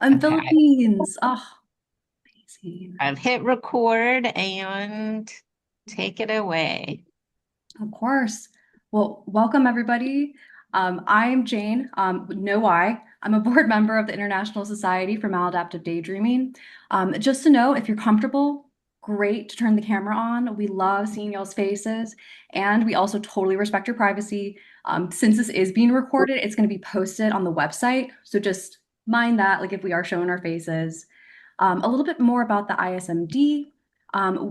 I'm Okay, Philippines. Oh, amazing. I've hit record and take it away. Of course. Well, welcome everybody. I'm Jane. No why. I'm a board member of the International Society for Maladaptive Daydreaming. Just to know, if you're comfortable, great to turn the camera on. We love seeing y'all's faces, and we also totally respect your privacy. Since this is being recorded, it's going to be posted on the website, so just mind that, like if we are showing our faces. A little bit more about the ISMD.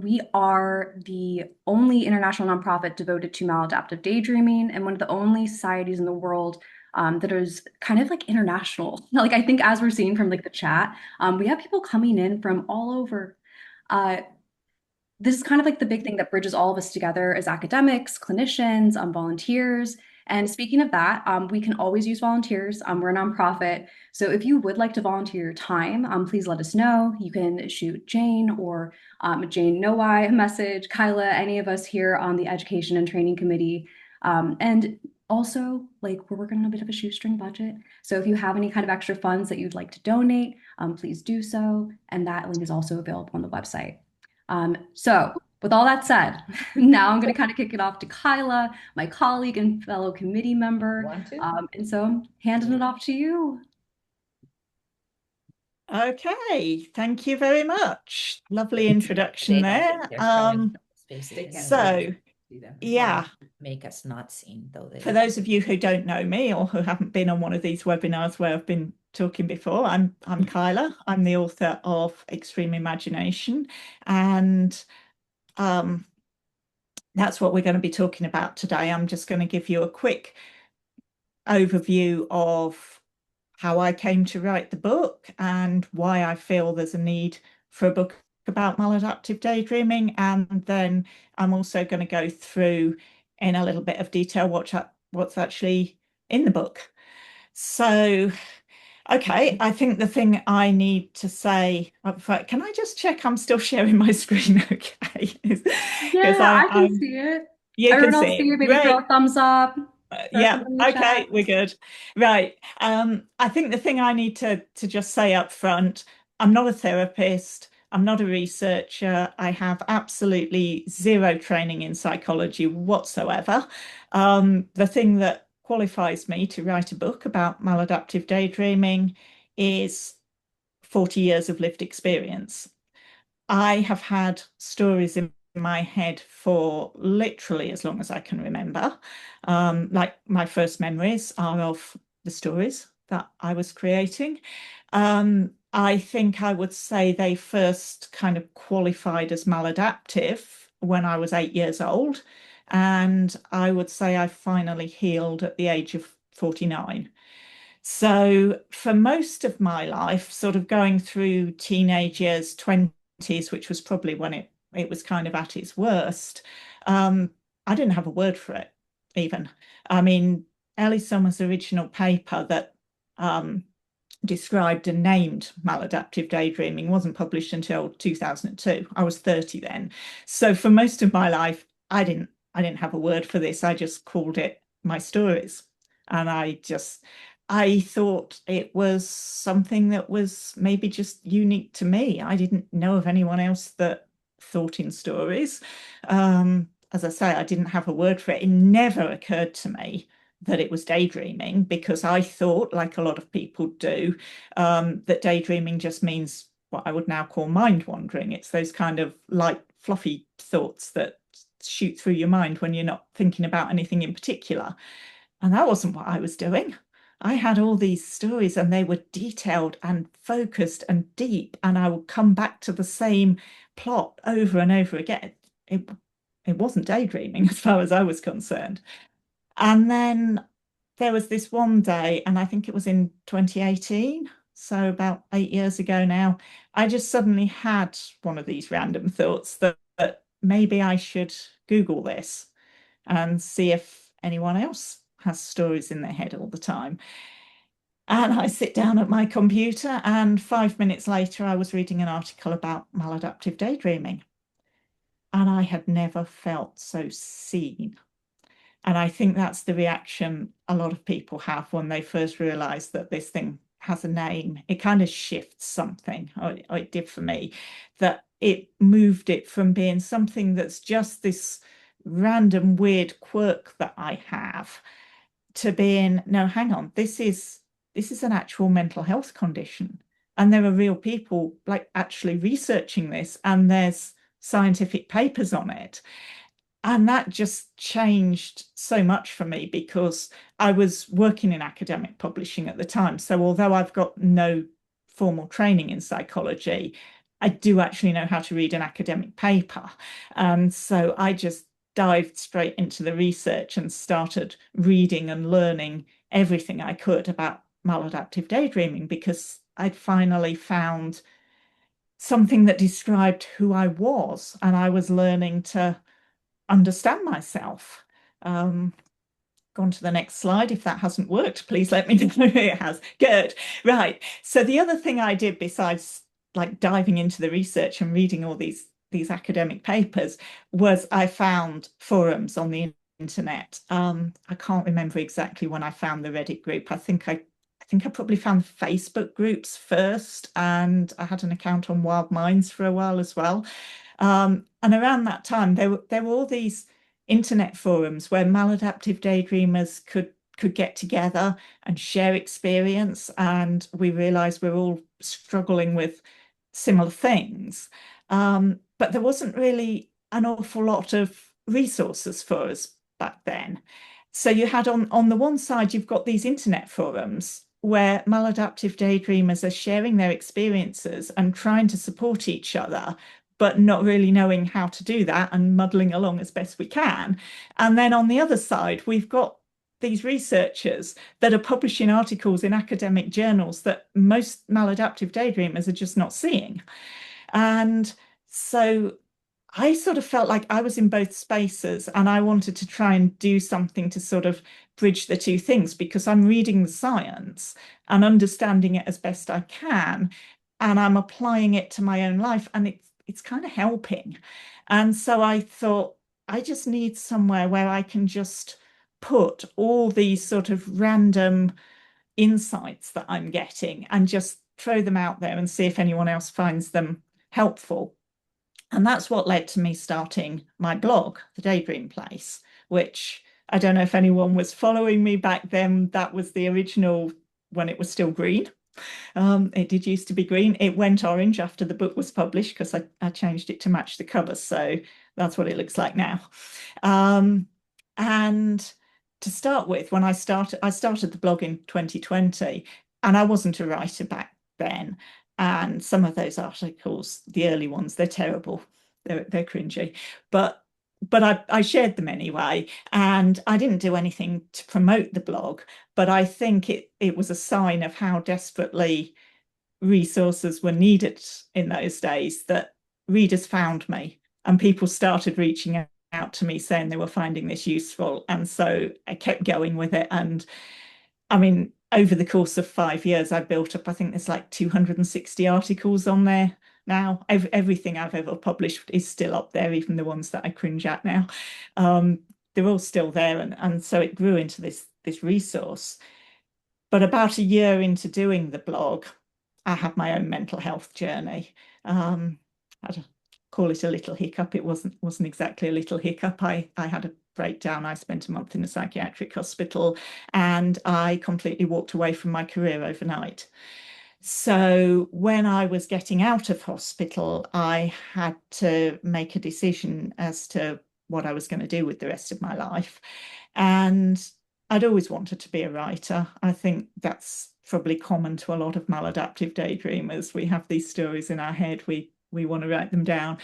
We are the only international nonprofit devoted to maladaptive daydreaming and one of the only societies in the world that is kind of like international. Like I think as we're seeing from like the chat, we have people coming in from all over. Uh, this is kind of like the big thing that bridges all of us together as academics, clinicians, volunteers. And speaking of that, we can always use volunteers. We're a nonprofit. So if you would like to volunteer your time, please let us know. You can shoot Jane or Jane Nowai a message, Kyla, any of us here on the Education and Training Committee. And also, like, we're working on a bit of a shoestring budget. So if you have any kind of extra funds that you'd like to donate, please do so. And that link is also available on the website. So with all that said, now I'm going to kind of kick it off to Kyla, my colleague and fellow committee member. Want to? And so I'm handing it off to you. Okay, thank you very much. Lovely introduction They know there. that they're showing spaces. They can't So see them. yeah, Make us not seen, though. for those of you who don't know me or who haven't been on one of these webinars where I've been talking before, I'm Kyla. I'm the author of Extreme Imagination, and that's what we're going to be talking about today. I'm just going to give you a quick overview of how I came to write the book and why I feel there's a need for a book about maladaptive daydreaming. And then I'm also going to go through in a little bit of detail what's actually in the book. So, okay, I think the thing I need to say up front, can I just check I'm still sharing my screen okay? Because Yeah, I can see it. you can Everyone else see see it. it? Maybe throw Great. a thumbs up, throw Yeah, something in the chat. okay, we're good. Right. I think the thing I need to just say up front, I'm not a therapist, I'm not a researcher, I have absolutely zero training in psychology whatsoever. The thing that qualifies me to write a book about maladaptive daydreaming is 40 years of lived experience. I have had stories in my head for literally as long as I can remember. Like my first memories are of the stories that I was creating. I think I would say they first kind of qualified as maladaptive when I was 8 years old. And I would say I finally healed at the age of 49. So for most of my life, sort of going through teenage years, 20s, which was probably when it was kind of at its worst, I didn't have a word for it, even. I mean, Ellie Summers' original paper that described and named maladaptive daydreaming wasn't published until 2002. I was 30 then. So for most of my life, I didn't have a word for this. I just called it my stories. And I thought it was something that was maybe just unique to me. I didn't know of anyone else that thought in stories. As I say, I didn't have a word for it. It never occurred to me that it was daydreaming because I thought, like a lot of people do, that daydreaming just means what I would now call mind wandering. It's those kind of light, fluffy thoughts that shoot through your mind when you're not thinking about anything in particular. And that wasn't what I was doing. I had all these stories and they were detailed and focused and deep, and I would come back to the same plot over and over again. It wasn't daydreaming as far as I was concerned. And then there was this one day, and I think it was in 2018, so about 8 years ago now, I just suddenly had one of these random thoughts that maybe I should Google this and see if anyone else has stories in their head all the time. And I sit down at my computer, and 5 minutes later, I was reading an article about maladaptive daydreaming. And I had never felt so seen. And I think that's the reaction a lot of people have when they first realize that this thing has a name. It kind of shifts something, or it did for me, that it moved it from being something that's just this random weird quirk that I have to being, no, hang on, this is an actual mental health condition. And there are real people like actually researching this, and there's scientific papers on it. And that just changed so much for me because I was working in academic publishing at the time. So although I've got no formal training in psychology, I do actually know how to read an academic paper. And so I just dived straight into the research and started reading and learning everything I could about maladaptive daydreaming, because I'd finally found something that described who I was, and I was learning to understand myself. Go on to the next slide. If that hasn't worked, please let me know. It has. Good. Right. So the other thing I did besides like diving into the research and reading all these academic papers was I found forums on the internet. I can't remember exactly when I found the Reddit group. I think I probably found Facebook groups first, and I had an account on Wild Minds for a while as well. And around that time, there were all these internet forums where maladaptive daydreamers could get together and share experience, and we realized we're all struggling with similar things. But there wasn't really an awful lot of resources for us back then. So you had on the one side, you've got these internet forums where maladaptive daydreamers are sharing their experiences and trying to support each other, but not really knowing how to do that and muddling along as best we can. And then on the other side, we've got these researchers that are publishing articles in academic journals that most maladaptive daydreamers are just not seeing. And so I sort of felt like I was in both spaces, and I wanted to try and do something to sort of bridge the two things, because I'm reading the science and understanding it as best I can, and I'm applying it to my own life, and it's kind of helping. And so I thought, I just need somewhere where I can just put all these sort of random insights that I'm getting and just throw them out there and see if anyone else finds them helpful. And that's what led to me starting my blog, The Daydream Place, which I don't know if anyone was following me back then. That was the original when it was still green. It did used to be green. It went orange after the book was published because I changed it to match the cover. So that's what it looks like now. And to start with, when I started the blog in 2020, and I wasn't a writer back then. And some of those articles, the early ones, they're terrible. They're cringy. But I shared them anyway, and I didn't do anything to promote the blog, but I think it was a sign of how desperately resources were needed in those days, that readers found me and people started reaching out to me saying they were finding this useful. And so I kept going with it. And I mean, over the course of 5 years, I built up, I think there's like 260 articles on there now. Everything I've ever published is still up there, even the ones that I cringe at now. They're all still there. And so it grew into this resource. But about a year into doing the blog, I had my own mental health journey. I'd call it a little hiccup. It wasn't exactly a little hiccup. I had a breakdown. I spent a month in a psychiatric hospital, and I completely walked away from my career overnight. So when I was getting out of hospital, I had to make a decision as to what I was going to do with the rest of my life. And I'd always wanted to be a writer. I think that's probably common to a lot of maladaptive daydreamers. We have these stories in our head. We want to write them down.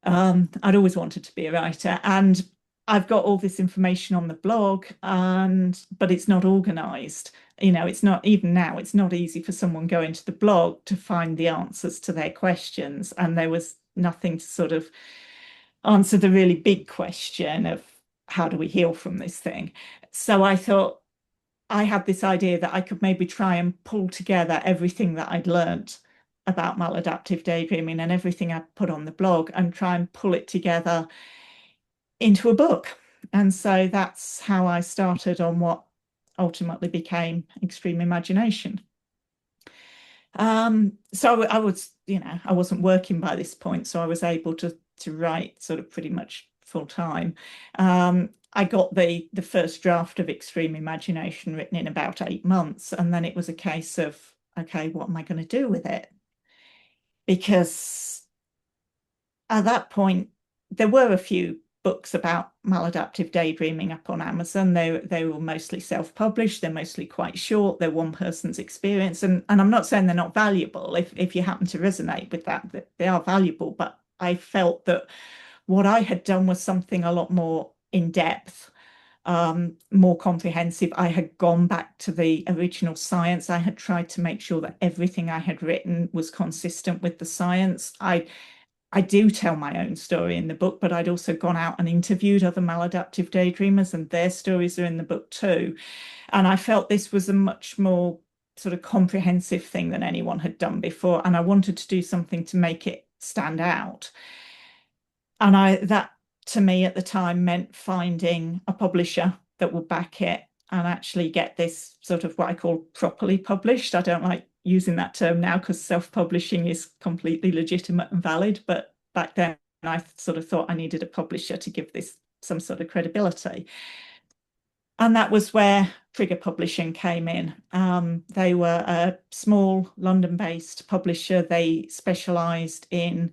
I'd always wanted to be a writer, and I've got all this information on the blog, but it's not organized. It's not, even now, it's not easy for someone going to the blog to find the answers to their questions. And there was nothing to sort of answer the really big question of how do we heal from this thing? So I thought I had this idea that I could maybe try and pull together everything that I'd learned about maladaptive daydreaming and everything I put on the blog and try and pull it together into a book. And so that's how I started on what ultimately became Extreme Imagination. So I was, I wasn't working by this point, so I was able to write sort of pretty much full time. I got the first draft of Extreme Imagination written in about 8 months, and then it was a case of, okay, what am I going to do with it? Because at that point, there were a few books about maladaptive daydreaming up on Amazon. They were mostly self-published. They're mostly quite short. They're one person's experience. And I'm not saying they're not valuable. If you happen to resonate with that they are valuable. But I felt that what I had done was something a lot more in depth, more comprehensive. I had gone back to the original science. I had tried to make sure that everything I had written was consistent with the science. I do tell my own story in the book, but I'd also gone out and interviewed other maladaptive daydreamers, and their stories are in the book too. And I felt this was a much more sort of comprehensive thing than anyone had done before. And I wanted to do something to make it stand out. And that to me at the time meant finding a publisher that would back it and actually get this sort of what I call properly published. I don't like using that term now because self-publishing is completely legitimate and valid, but back then I sort of thought I needed a publisher to give this some sort of credibility. And that was where Trigger Publishing came in. They were a small London-based publisher. They specialised in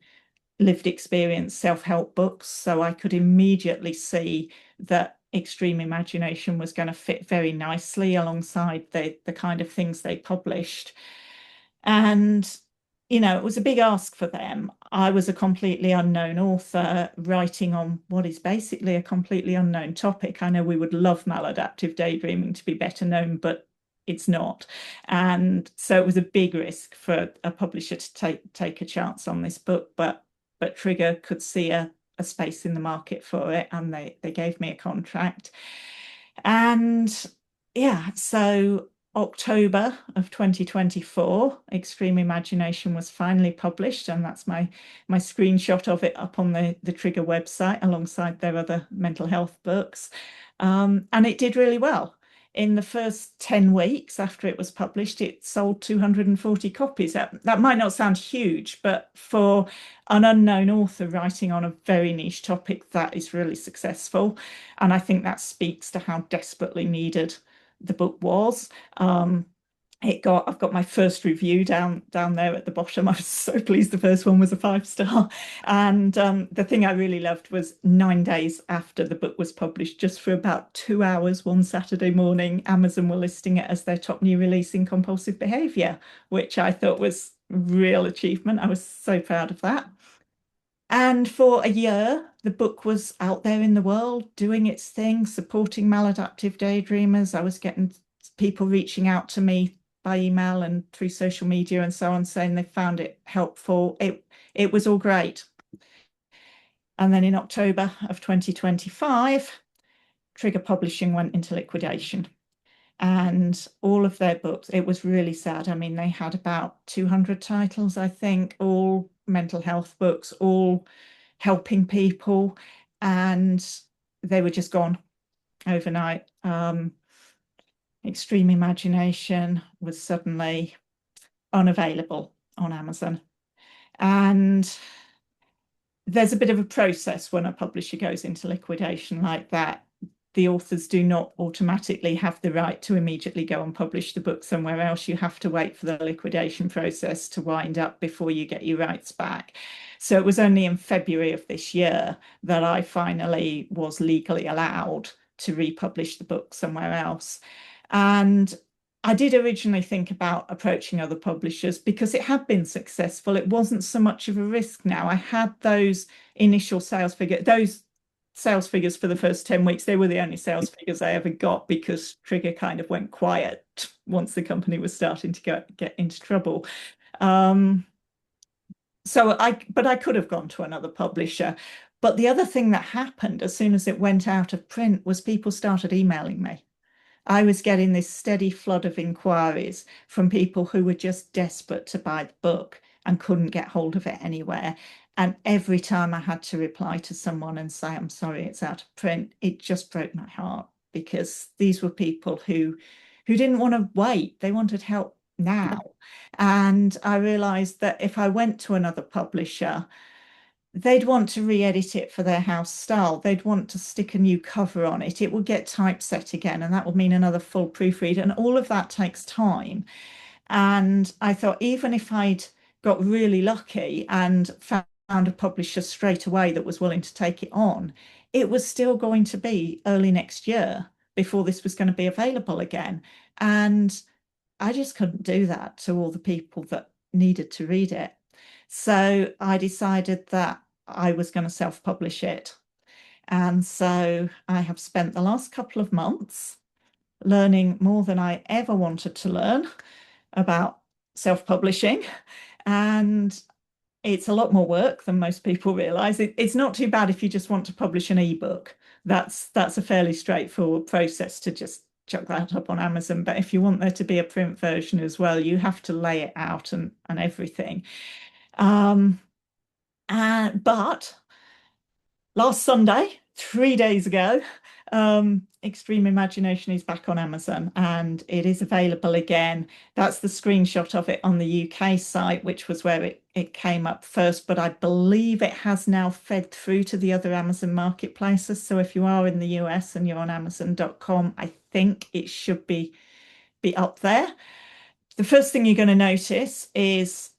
lived experience self-help books, so I could immediately see that Extreme Imagination was going to fit very nicely alongside the kind of things they published. And it was a big ask for them. I was a completely unknown author writing on what is basically a completely unknown topic. I know we would love maladaptive daydreaming to be better known, but it's not. And so it was a big risk for a publisher to take a chance on this book, but Trigger could see a space in the market for it, and they gave me a contract. And yeah, so October of 2024, Extreme Imagination was finally published, and that's my screenshot of it up on the Trigger website alongside their other mental health books. And it did really well. In the first 10 weeks after it was published, it sold 240 copies. That might not sound huge, but for an unknown author writing on a very niche topic, that is really successful. And I think that speaks to how desperately needed the book was. I've got my first review down there at the bottom. I was so pleased the first one was a 5-star. And the thing I really loved was 9 days after the book was published, just for about 2 hours one Saturday morning, Amazon were listing it as their top new release in compulsive behaviour, which I thought was a real achievement. I was so proud of that. And for a year, the book was out there in the world doing its thing, supporting maladaptive daydreamers. I was getting people reaching out to me by email and through social media and so on, saying they found it helpful. It was all great. And then in October of 2025, Trigger Publishing went into liquidation. And all of their books, it was really sad. I mean, they had about 200 titles, I think, all mental health books, all helping people, and they were just gone overnight. Extreme Imagination was suddenly unavailable on Amazon. And there's a bit of a process when a publisher goes into liquidation like that. The authors do not automatically have the right to immediately go and publish the book somewhere else. You have to wait for the liquidation process to wind up before you get your rights back. So it was only in February of this year that I finally was legally allowed to republish the book somewhere else. And I did originally think about approaching other publishers because it had been successful. It wasn't so much of a risk now. I had those initial sales figures, those sales figures for the first 10 weeks. They were the only sales figures I ever got because Trigger kind of went quiet once the company was starting to get into trouble. But I could have gone to another publisher. But the other thing that happened as soon as it went out of print was people started emailing me. I was getting this steady flood of inquiries from people who were just desperate to buy the book and couldn't get hold of it anywhere. And every time I had to reply to someone and say, I'm sorry, it's out of print, it just broke my heart, because these were people who didn't want to wait. They wanted help now. And I realized that if I went to another publisher, they'd want to re-edit it for their house style. They'd want to stick a new cover on it. It would get typeset again, and that would mean another full proofread. And all of that takes time. And I thought, even if I'd got really lucky and found a publisher straight away that was willing to take it on, it was still going to be early next year before this was going to be available again. And I just couldn't do that to all the people that needed to read it. So I decided that I was going to self-publish it. And so I have spent the last couple of months learning more than I ever wanted to learn about self-publishing. And it's a lot more work than most people realize. It's not too bad if you just want to publish an ebook. That's a fairly straightforward process to just chuck that up on Amazon. But if you want there to be a print version as well, you have to lay it out and everything. But last Sunday, 3 days ago, Extreme Imagination is back on Amazon and it is available again. That's the screenshot of it on the UK site, which was where it came up first, but I believe it has now fed through to the other Amazon marketplaces. So if you are in the US and you're on Amazon.com, I think it should be up there. The first thing you're going to notice is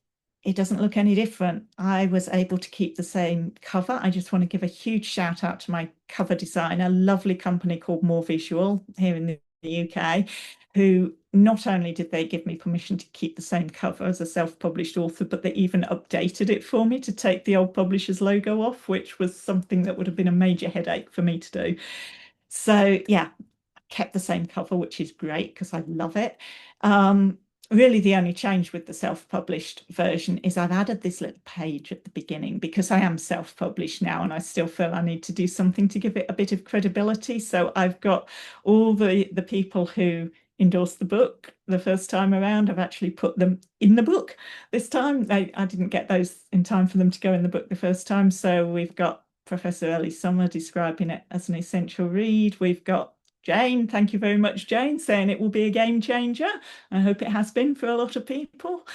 it doesn't look any different. I was able to keep the same cover. I just want to give a huge shout out to my cover designer, a lovely company called More Visual here in the UK, who not only did they give me permission to keep the same cover as a self-published author, but they even updated it for me to take the old publisher's logo off, which was something that would have been a major headache for me to do. So yeah, kept the same cover, which is great because I love it. Really, the only change with the self-published version is I've added this little page at the beginning because I am self-published now and I still feel I need to do something to give it a bit of credibility. So I've got all the people who endorsed the book the first time around. I've actually put them in the book this time. I didn't get those in time for them to go in the book the first time. So we've got Professor Ellie Summer describing it as an essential read. We've got Jane, thank you very much, Jane, saying it will be a game changer. I hope it has been for a lot of people.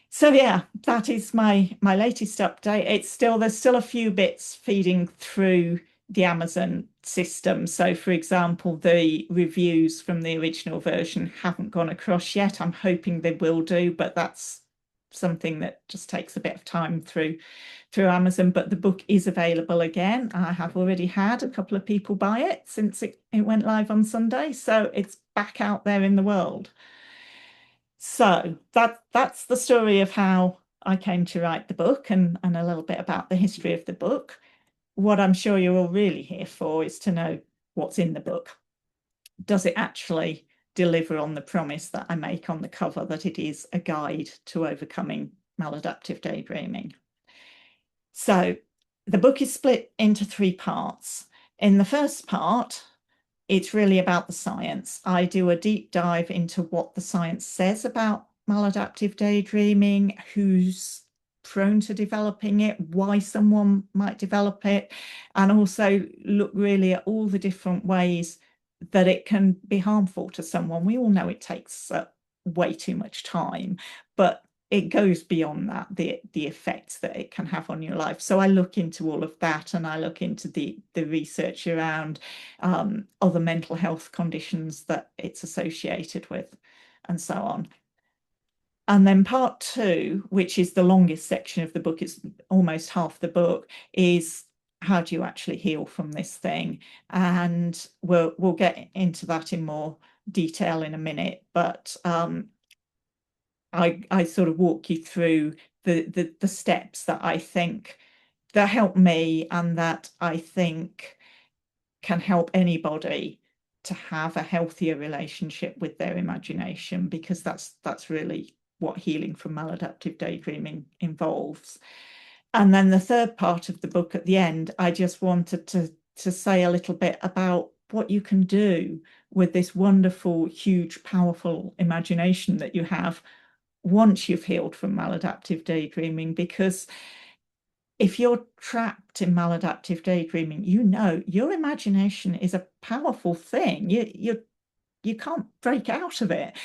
So yeah, that is my latest update. There's still a few bits feeding through the Amazon system. So for example, the reviews from the original version haven't gone across yet. I'm hoping they will do, but that's something that just takes a bit of time through Amazon. But the book is available again. I have already had a couple of people buy it since it went live on Sunday. So it's back out there in the world. So that's the story of how I came to write the book and a little bit about the history of the book. What I'm sure you're all really here for is to know what's in the book. Does it actually deliver on the promise that I make on the cover, that it is a guide to overcoming maladaptive daydreaming? So the book is split into 3 parts. In the first part, it's really about the science. I do a deep dive into what the science says about maladaptive daydreaming, who's prone to developing it, why someone might develop it, and also look really at all the different ways that it can be harmful to someone. We all know it takes way too much time, but it goes beyond that, the effects that it can have on your life. So I look into all of that, and I look into the research around other mental health conditions that it's associated with, and so on. And then part 2, which is the longest section of the book, it's almost half the book, is how do you actually heal from this thing? And we'll get into that in more detail in a minute, but I sort of walk you through the steps that I think that help me and that I think can help anybody to have a healthier relationship with their imagination, because that's really what healing from maladaptive daydreaming involves. And then the third part of the book at the end, I just wanted to say a little bit about what you can do with this wonderful, huge, powerful imagination that you have once you've healed from maladaptive daydreaming. Because if you're trapped in maladaptive daydreaming, you know your imagination is a powerful thing. You can't break out of it.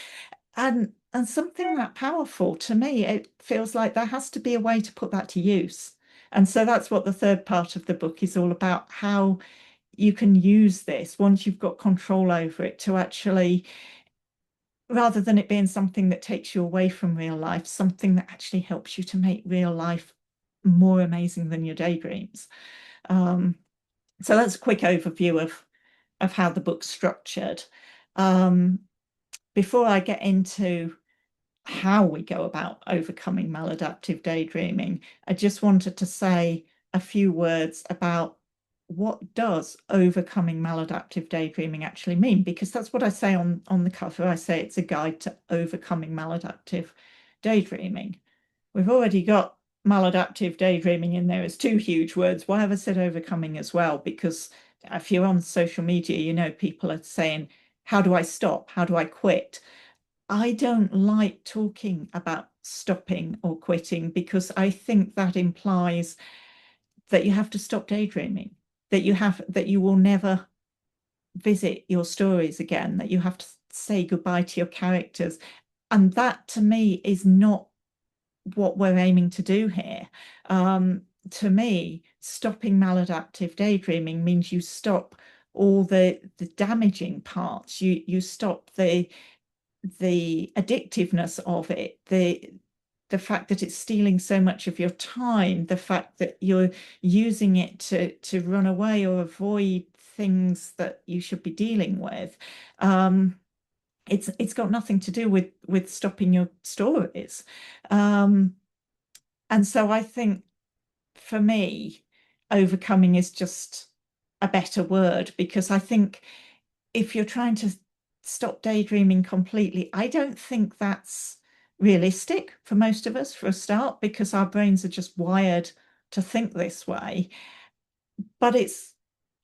And something that powerful, to me, it feels like there has to be a way to put that to use. And so that's what the third part of the book is all about, how you can use this once you've got control over it to actually, rather than it being something that takes you away from real life, something that actually helps you to make real life more amazing than your daydreams. So that's a quick overview of how the book's structured. Before I get into how we go about overcoming maladaptive daydreaming, I just wanted to say a few words about what does overcoming maladaptive daydreaming actually mean, because that's what I say on the cover. I say it's a guide to overcoming maladaptive daydreaming. We've already got maladaptive daydreaming in there as two huge words. Why have I said overcoming as well? Because if you're on social media, you know, people are saying, how do I stop? How do I quit? I don't like talking about stopping or quitting, because I think that implies that you have to stop daydreaming, that you will never visit your stories again, that you have to say goodbye to your characters. And that to me is not what we're aiming to do here. To me, stopping maladaptive daydreaming means you stop all the damaging parts. You stop the addictiveness of it, the fact that it's stealing so much of your time, the fact that you're using it to run away or avoid things that you should be dealing with. It's got nothing to do with stopping your stories. And so I think for me, overcoming is just a better word, because I think if you're trying to stop daydreaming completely, I don't think that's realistic for most of us, for a start, because our brains are just wired to think this way. But it's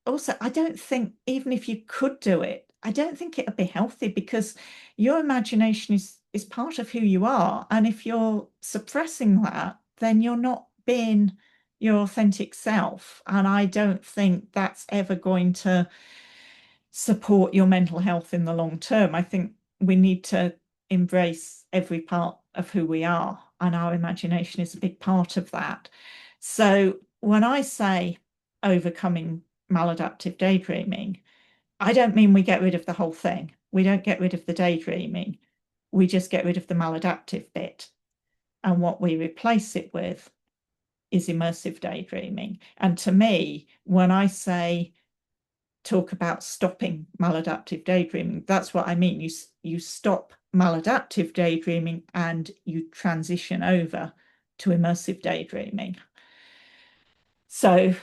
also, I don't think, even if you could do it, I don't think it'd be healthy, because your imagination is part of who you are. And if you're suppressing that, then you're not being your authentic self. And I don't think that's ever going to support your mental health in the long term. I think we need to embrace every part of who we are, and our imagination is a big part of that. So when I say overcoming maladaptive daydreaming, I don't mean we get rid of the whole thing. We don't get rid of the daydreaming. We just get rid of the maladaptive bit. And what we replace it with is immersive daydreaming. And to me, when I say talk about stopping maladaptive daydreaming, that's what I mean. You stop maladaptive daydreaming and you transition over to immersive daydreaming. So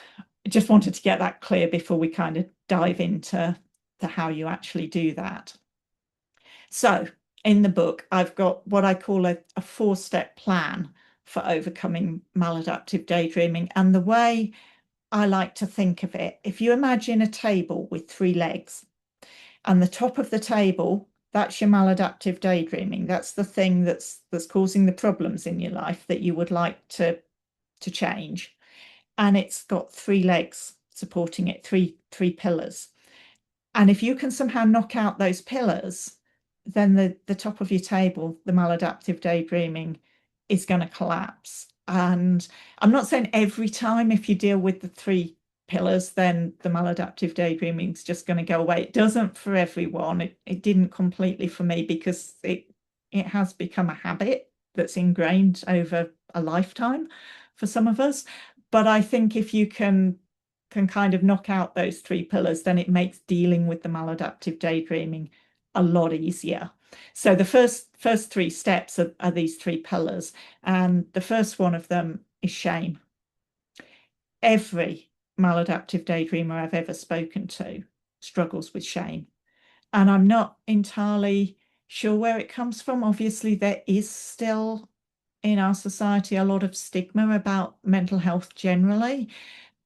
I just wanted to get that clear before we kind of dive into how you actually do that. So in the book, I've got what I call a 4-step plan for overcoming maladaptive daydreaming. And the way I like to think of it, if you imagine a table with 3 legs, and the top of the table, that's your maladaptive daydreaming. That's the thing that's causing the problems in your life that you would like to change. And it's got 3 legs supporting it, three pillars. And if you can somehow knock out those pillars, then the top of your table, the maladaptive daydreaming, is going to collapse. And I'm not saying every time if you deal with the 3 pillars, then the maladaptive daydreaming is just going to go away. It doesn't for everyone. It didn't completely for me, because it has become a habit that's ingrained over a lifetime for some of us. But I think if you can kind of knock out those 3 pillars, then it makes dealing with the maladaptive daydreaming a lot easier. So the first 3 steps are these 3 pillars, and the first one of them is shame. Every maladaptive daydreamer I've ever spoken to struggles with shame, and I'm not entirely sure where it comes from. Obviously, there is still in our society a lot of stigma about mental health generally,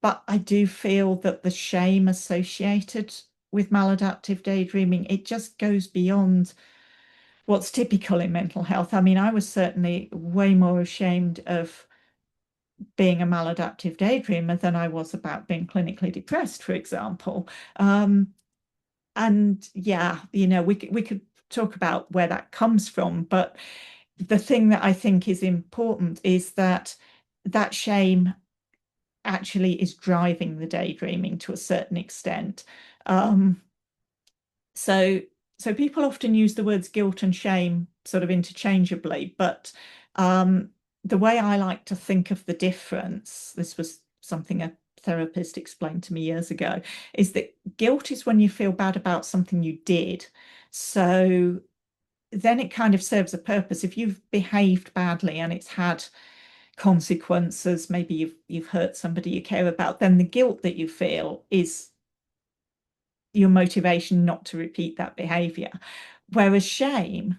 but I do feel that the shame associated with maladaptive daydreaming, it just goes beyond what's typical in mental health. I mean, I was certainly way more ashamed of being a maladaptive daydreamer than I was about being clinically depressed, for example. And yeah, you know, we could talk about where that comes from, but the thing that I think is important is that shame actually is driving the daydreaming to a certain extent. So people often use the words guilt and shame sort of interchangeably, but the way I like to think of the difference, this was something a therapist explained to me years ago, is that guilt is when you feel bad about something you did. So then it kind of serves a purpose. If you've behaved badly and it's had consequences, maybe you've hurt somebody you care about, then the guilt that you feel is your motivation not to repeat that behavior. Whereas shame,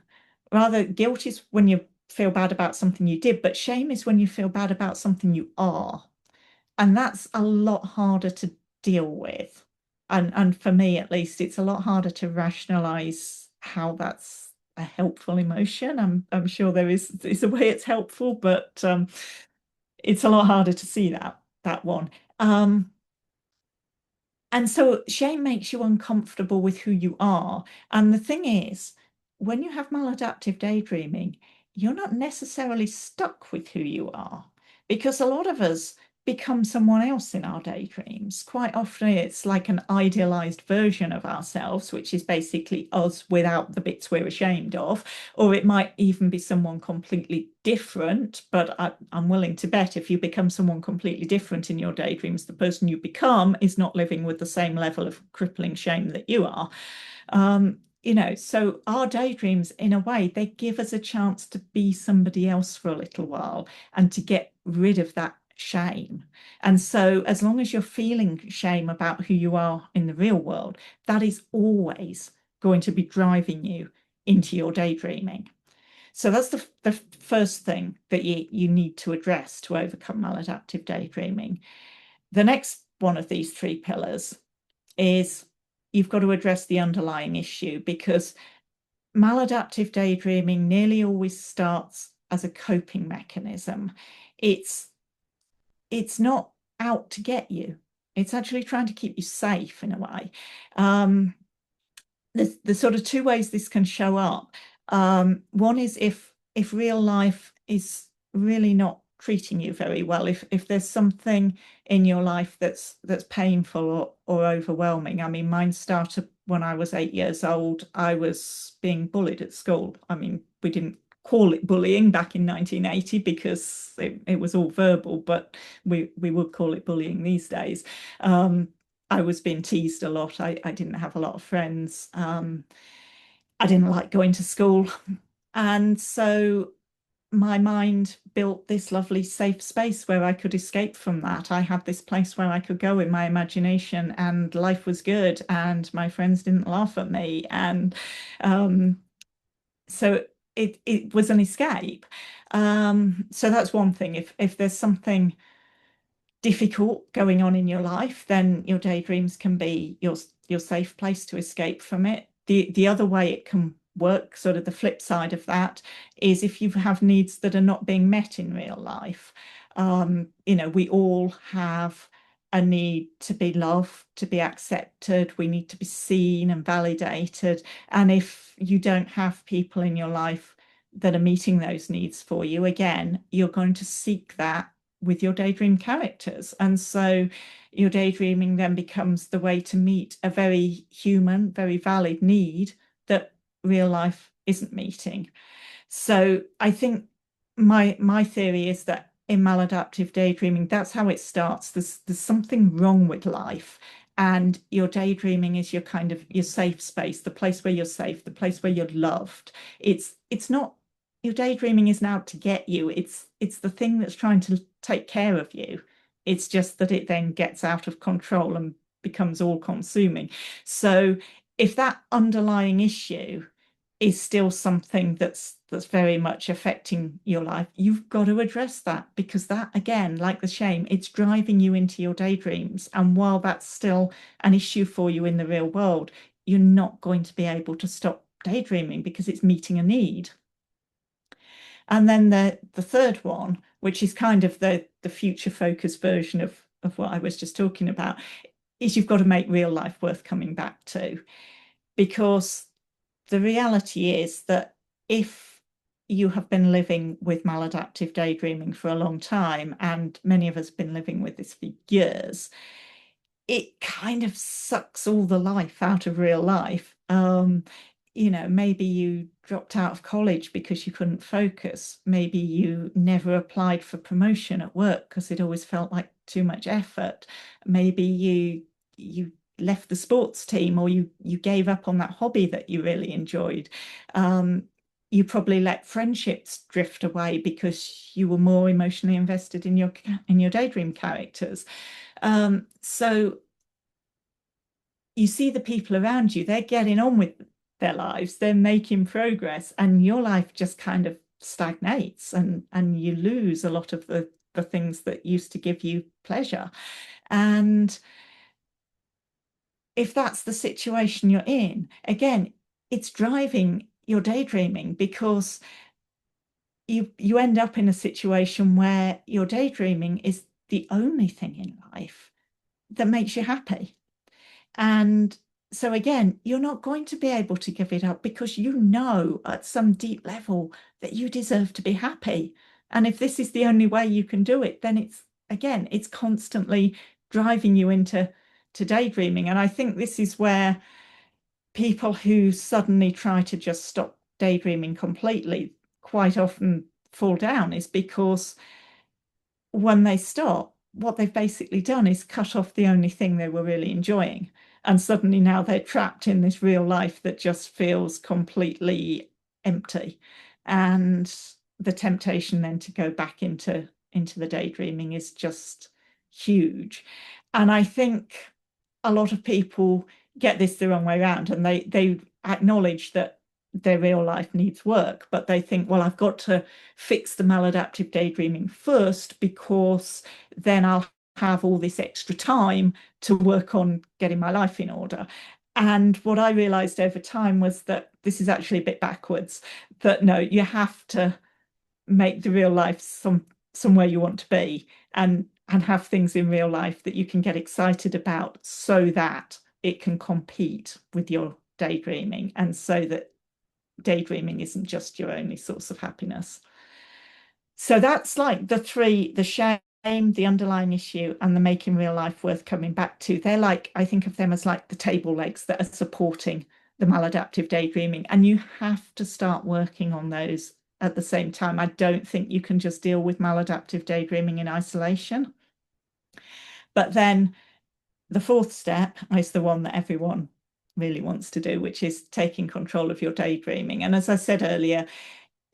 rather, guilt is when you feel bad about something you did, but shame is when you feel bad about something you are. And that's a lot harder to deal with. And for me, at least, it's a lot harder to rationalize how that's a helpful emotion. I'm sure there's a way it's helpful, but it's a lot harder to see that one. And so shame makes you uncomfortable with who you are. And the thing is, when you have maladaptive daydreaming, you're not necessarily stuck with who you are, because a lot of us become someone else in our daydreams. Quite often it's like an idealized version of ourselves, which is basically us without the bits we're ashamed of, or it might even be someone completely different. But I'm willing to bet if you become someone completely different in your daydreams, the person you become is not living with the same level of crippling shame that you are. So our daydreams, in a way, they give us a chance to be somebody else for a little while and to get rid of that shame. And so as long as you're feeling shame about who you are in the real world, that is always going to be driving you into your daydreaming. So that's the first thing that you need to address to overcome maladaptive daydreaming. The next one of these three pillars is you've got to address the underlying issue, because maladaptive daydreaming nearly always starts as a coping mechanism. It's not out to get you. It's actually trying to keep you safe in a way. There's sort of two ways this can show up. One is if real life is really not treating you very well, if there's something in your life that's painful or overwhelming. I mean, mine started when I was 8 years old. I was being bullied at school. I mean, we didn't call it bullying back in 1980 because it was all verbal, but we would call it bullying these days. I was being teased a lot. I didn't have a lot of friends. I didn't like going to school. And so my mind built this lovely safe space where I could escape from that. I had this place where I could go in my imagination and life was good and my friends didn't laugh at me. And so it was an escape. So that's one thing. If there's something difficult going on in your life, then your daydreams can be your safe place to escape from it. The other way it can work, sort of the flip side of that, is if you have needs that are not being met in real life. We all have a need to be loved, to be accepted. We need to be seen and validated. And if you don't have people in your life that are meeting those needs for you, again, you're going to seek that with your daydream characters. And so your daydreaming then becomes the way to meet a very human, very valid need that real life isn't meeting. So I think my theory is that in maladaptive daydreaming, that's how it starts. There's something wrong with life, and your daydreaming is your kind of your safe space, the place where you're safe, the place where you're loved. It's not, your daydreaming isn't out to get you. It's the thing that's trying to take care of you. It's just that it then gets out of control and becomes all consuming. So if that underlying issue is still something that's very much affecting your life, you've got to address that, because that, again, like the shame, it's driving you into your daydreams. And while that's still an issue for you in the real world, you're not going to be able to stop daydreaming because it's meeting a need. And then the third one, which is kind of the future focused version of what I was just talking about, is you've got to make real life worth coming back to. Because the reality is that if you have been living with maladaptive daydreaming for a long time, and many of us have been living with this for years, it kind of sucks all the life out of real life. Maybe you dropped out of college because you couldn't focus. Maybe you never applied for promotion at work because it always felt like too much effort. Maybe you left the sports team, or you gave up on that hobby that you really enjoyed. You probably let friendships drift away because you were more emotionally invested in your daydream characters. So you see the people around you, they're getting on with their lives, they're making progress, and your life just kind of stagnates, and you lose a lot of the things that used to give you pleasure. And if that's the situation you're in, again, it's driving your daydreaming, because you end up in a situation where your daydreaming is the only thing in life that makes you happy. And so again, you're not going to be able to give it up, because you know at some deep level that you deserve to be happy. And if this is the only way you can do it, then it's constantly driving you into daydreaming. And I think this is where people who suddenly try to just stop daydreaming completely quite often fall down, is because when they stop, what they've basically done is cut off the only thing they were really enjoying. And suddenly now they're trapped in this real life that just feels completely empty. And the temptation then to go back into the daydreaming is just huge. And I think a lot of people get this the wrong way around, and they acknowledge that their real life needs work, but they think, well, I've got to fix the maladaptive daydreaming first, because then I'll have all this extra time to work on getting my life in order. And what I realized over time was that this is actually a bit backwards, that no, you have to make the real life somewhere you want to be, and have things in real life that you can get excited about, so that it can compete with your daydreaming, and so that daydreaming isn't just your only source of happiness. So that's like the shame, the underlying issue, and the making real life worth coming back to. They're like, I think of them as like the table legs that are supporting the maladaptive daydreaming, and you have to start working on those at the same time. I don't think you can just deal with maladaptive daydreaming in isolation. But then the fourth step is the one that everyone really wants to do, which is taking control of your daydreaming. And as I said earlier,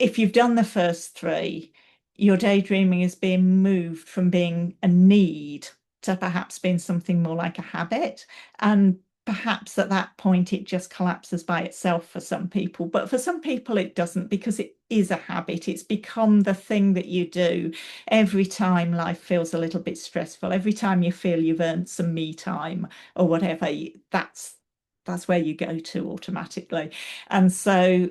if you've done the first three, your daydreaming is being moved from being a need to perhaps being something more like a habit. And perhaps at that point, it just collapses by itself for some people. But for some people, it doesn't, because it is a habit. It's become the thing that you do every time life feels a little bit stressful, every time you feel you've earned some me time or whatever, that's where you go to automatically. And so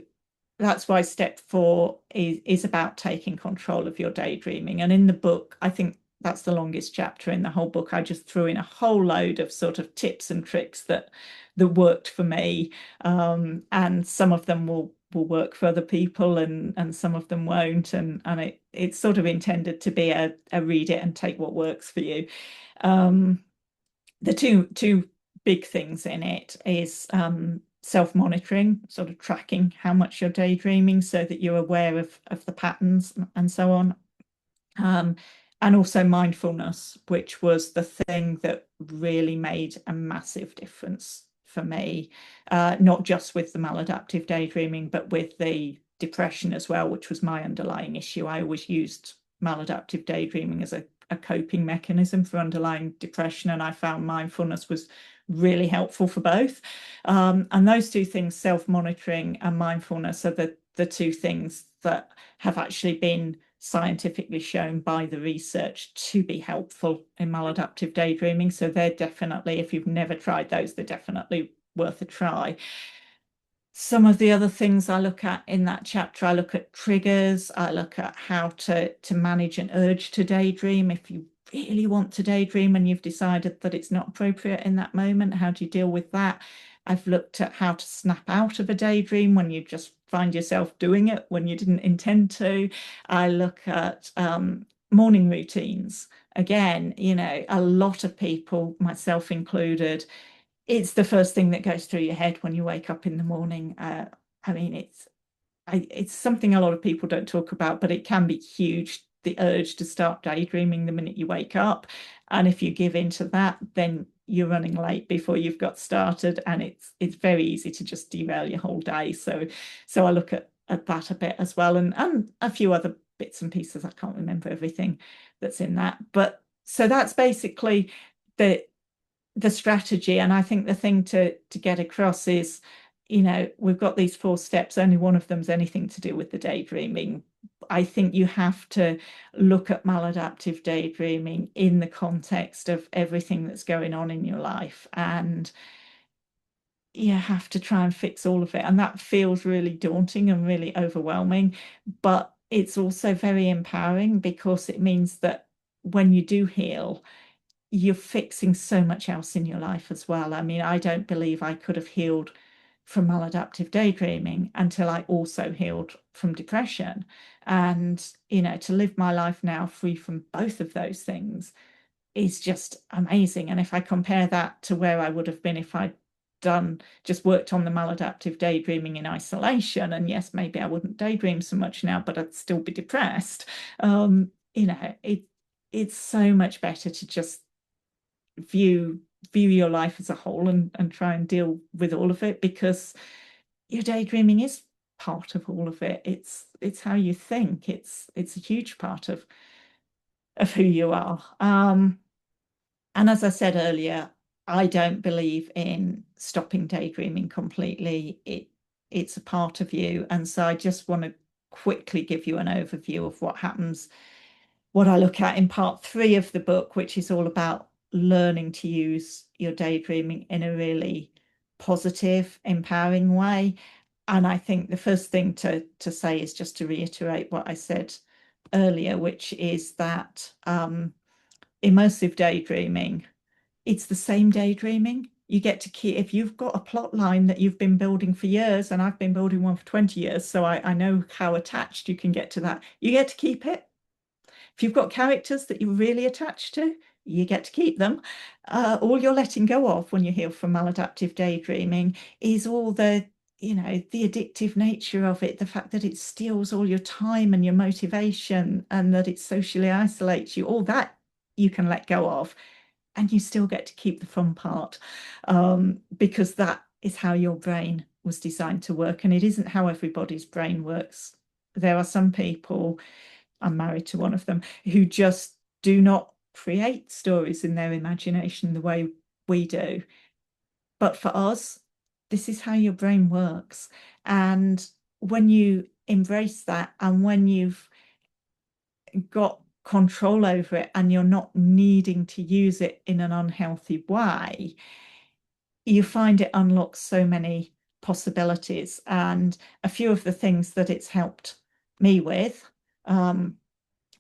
that's why step 4 is about taking control of your daydreaming. And in the book, I think that's the longest chapter in the whole book, I just threw in a whole load of sort of tips and tricks that worked for me. And some of them will work for other people, and some of them won't. And it's sort of intended to be a read it and take what works for you. The two big things in it is self-monitoring, sort of tracking how much you're daydreaming, so that you're aware of the patterns and so on. And also mindfulness, which was the thing that really made a massive difference for me, not just with the maladaptive daydreaming, but with the depression as well, which was my underlying issue. I always used maladaptive daydreaming as a coping mechanism for underlying depression, and I found mindfulness was really helpful for both. And those two things, self-monitoring and mindfulness, are the two things that have actually been scientifically shown by the research to be helpful in maladaptive daydreaming. So they're definitely, if you've never tried those, they're definitely worth a try. Some of the other things I look at in that chapter, I look at triggers, I look at how to manage an urge to daydream. If you really want to daydream and you've decided that it's not appropriate in that moment, how do you deal with that? I've looked at how to snap out of a daydream when you just find yourself doing it when you didn't intend to. I look at morning routines. Again, you know, a lot of people, myself included, it's the first thing that goes through your head when you wake up in the morning. I mean, it's something a lot of people don't talk about, but it can be huge, the urge to start daydreaming the minute you wake up. And if you give in to that, then you're running late before you've got started, and it's very easy to just derail your whole day. So I look at that a bit as well, and a few other bits and pieces. I can't remember everything that's in that. But so that's basically the strategy. And I think the thing to get across is, you know, we've got these 4 steps, only one of them's anything to do with the daydreaming. I think you have to look at maladaptive daydreaming in the context of everything that's going on in your life, and you have to try and fix all of it. And that feels really daunting and really overwhelming, but it's also very empowering, because it means that when you do heal, you're fixing so much else in your life as well. I mean, I don't believe I could have healed from maladaptive daydreaming until I also healed from depression. And, you know, to live my life now free from both of those things is just amazing. And if I compare that to where I would have been if I'd just worked on the maladaptive daydreaming in isolation, and yes, maybe I wouldn't daydream so much now, but I'd still be depressed. You know, it's so much better to just view your life as a whole and try and deal with all of it, because your daydreaming is part of all of it. It's how you think. It's a huge part of who you are. And as I said earlier, I don't believe in stopping daydreaming completely. It's a part of you. And so I just want to quickly give you an overview of what happens, what I look at in part 3 of the book, which is all about learning to use your daydreaming in a really positive, empowering way. And I think the first thing to say is just to reiterate what I said earlier, which is that immersive daydreaming, it's the same daydreaming. You get to keep, if you've got a plot line that you've been building for years, and I've been building one for 20 years, so I know how attached you can get to that. You get to keep it. If you've got characters that you're really attached to, you get to keep them. All you're letting go of when you heal from maladaptive daydreaming is all the, you know, the addictive nature of it, the fact that it steals all your time and your motivation, and that it socially isolates you. All that you can let go of, and you still get to keep the fun part, because that is how your brain was designed to work, and it isn't how everybody's brain works. There are some people, I'm married to one of them, who just do not create stories in their imagination the way we do. But for us, this is how your brain works. And when you embrace that, and when you've got control over it, and you're not needing to use it in an unhealthy way, you find it unlocks so many possibilities. And a few of the things that it's helped me with,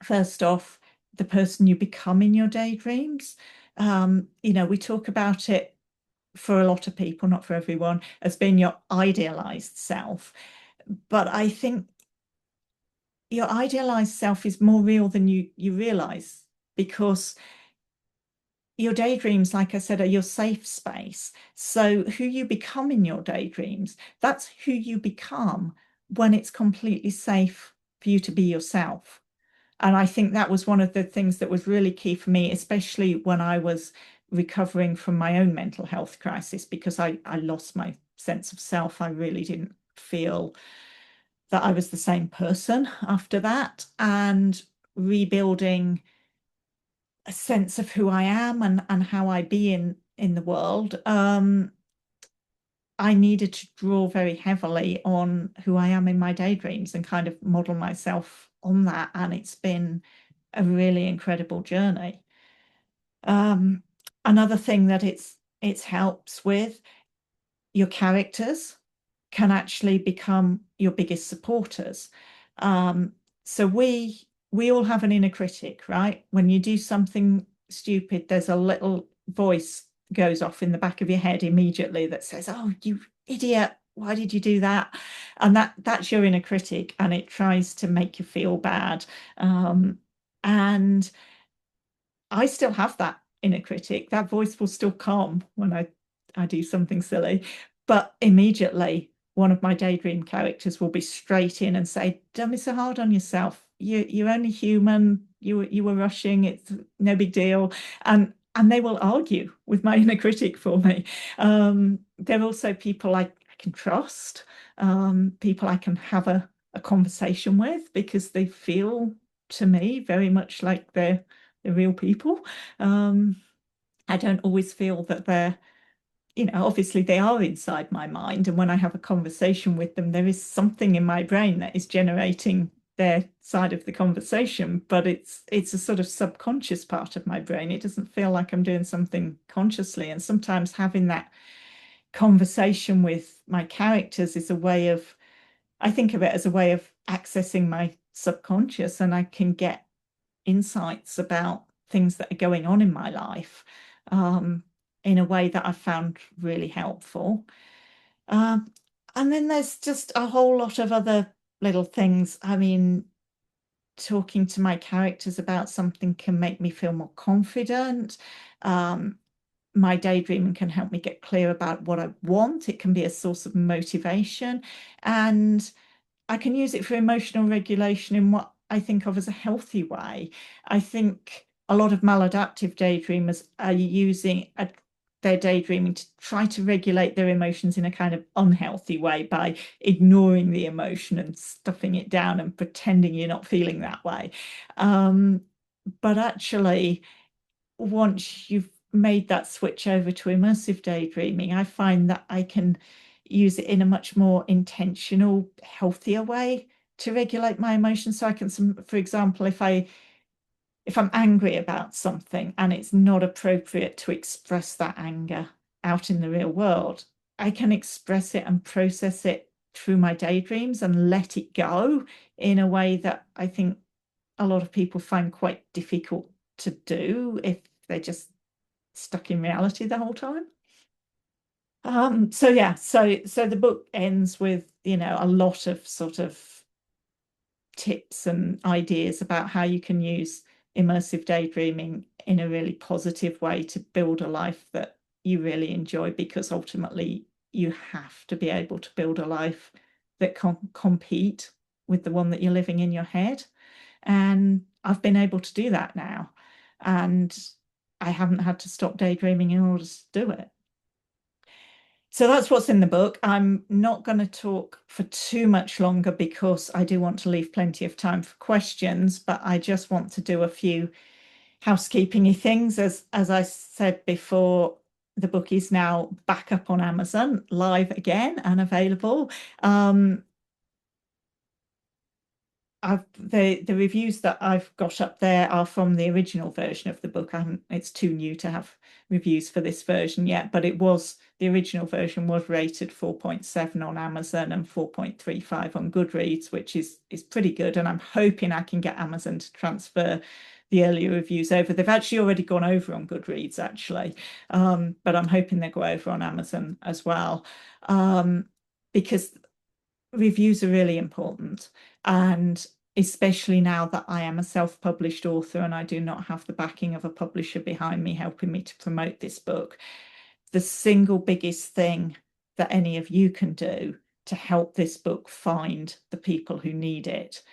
first off, the person you become in your daydreams. You know, we talk about it for a lot of people, not for everyone, as being your idealized self. But I think your idealized self is more real than you realize, because your daydreams, like I said, are your safe space. So who you become in your daydreams, that's who you become when it's completely safe for you to be yourself. And I think that was one of the things that was really key for me, especially when I was recovering from my own mental health crisis, because I lost my sense of self. I really didn't feel that I was the same person after that. And rebuilding a sense of who I am and how I be in the world, I needed to draw very heavily on who I am in my daydreams and kind of model myself on that. And it's been a really incredible journey. Another thing that it's helps with, your characters can actually become your biggest supporters. So we all have an inner critic, right? When you do something stupid, there's a little voice goes off in the back of your head immediately that says, oh, you idiot, why did you do that? And that's your inner critic, and it tries to make you feel bad. And I still have that inner critic. That voice will still come when I do something silly. But immediately, one of my daydream characters will be straight in and say, don't be so hard on yourself. You're only human. You were rushing. It's no big deal. And they will argue with my inner critic for me. They're also people I can trust, people I can have a conversation with, because they feel to me very much like they're real people. I don't always feel that they're, obviously they are inside my mind. And when I have a conversation with them, there is something in my brain that is generating their side of the conversation, but it's a sort of subconscious part of my brain. It doesn't feel like I'm doing something consciously. And sometimes having that conversation with my characters is a way of, I think of it as a way of accessing my subconscious, and I can get insights about things that are going on in my life in a way that I've found really helpful. And then there's just a whole lot of other little things. I mean, talking to my characters about something can make me feel more confident. My daydreaming can help me get clear about what I want. It can be a source of motivation, and I can use it for emotional regulation in what I think of as a healthy way. I think a lot of maladaptive daydreamers are using their daydreaming to try to regulate their emotions in a kind of unhealthy way by ignoring the emotion and stuffing it down and pretending you're not feeling that way. But actually, once you've made that switch over to immersive daydreaming, I find that I can use it in a much more intentional, healthier way to regulate my emotions. So I can, for example, if I'm angry about something and it's not appropriate to express that anger out in the real world, I can express it and process it through my daydreams and let it go in a way that I think a lot of people find quite difficult to do if they're just stuck in reality the whole time. So yeah, so the book ends with, a lot of sort of tips and ideas about how you can use immersive daydreaming in a really positive way to build a life that you really enjoy, because ultimately you have to be able to build a life that can compete with the one that you're living in your head. And I've been able to do that now, and I haven't had to stop daydreaming in order to do it. So that's what's in the book. I'm not going to talk for too much longer because I do want to leave plenty of time for questions, but I just want to do a few housekeeping-y things. As I said before, the book is now back up on Amazon, live again and available. The reviews that I've got up there are from the original version of the book. It's too new to have reviews for this version yet, but the original version was rated 4.7 on Amazon and 4.35 on Goodreads, which is pretty good. And I'm hoping I can get Amazon to transfer the earlier reviews over. They've actually already gone over on Goodreads, actually, but I'm hoping they'll go over on Amazon as well, because reviews are really important. And especially now that I am a self-published author and I do not have the backing of a publisher behind me helping me to promote this book, the single biggest thing that any of you can do to help this book find the people who need it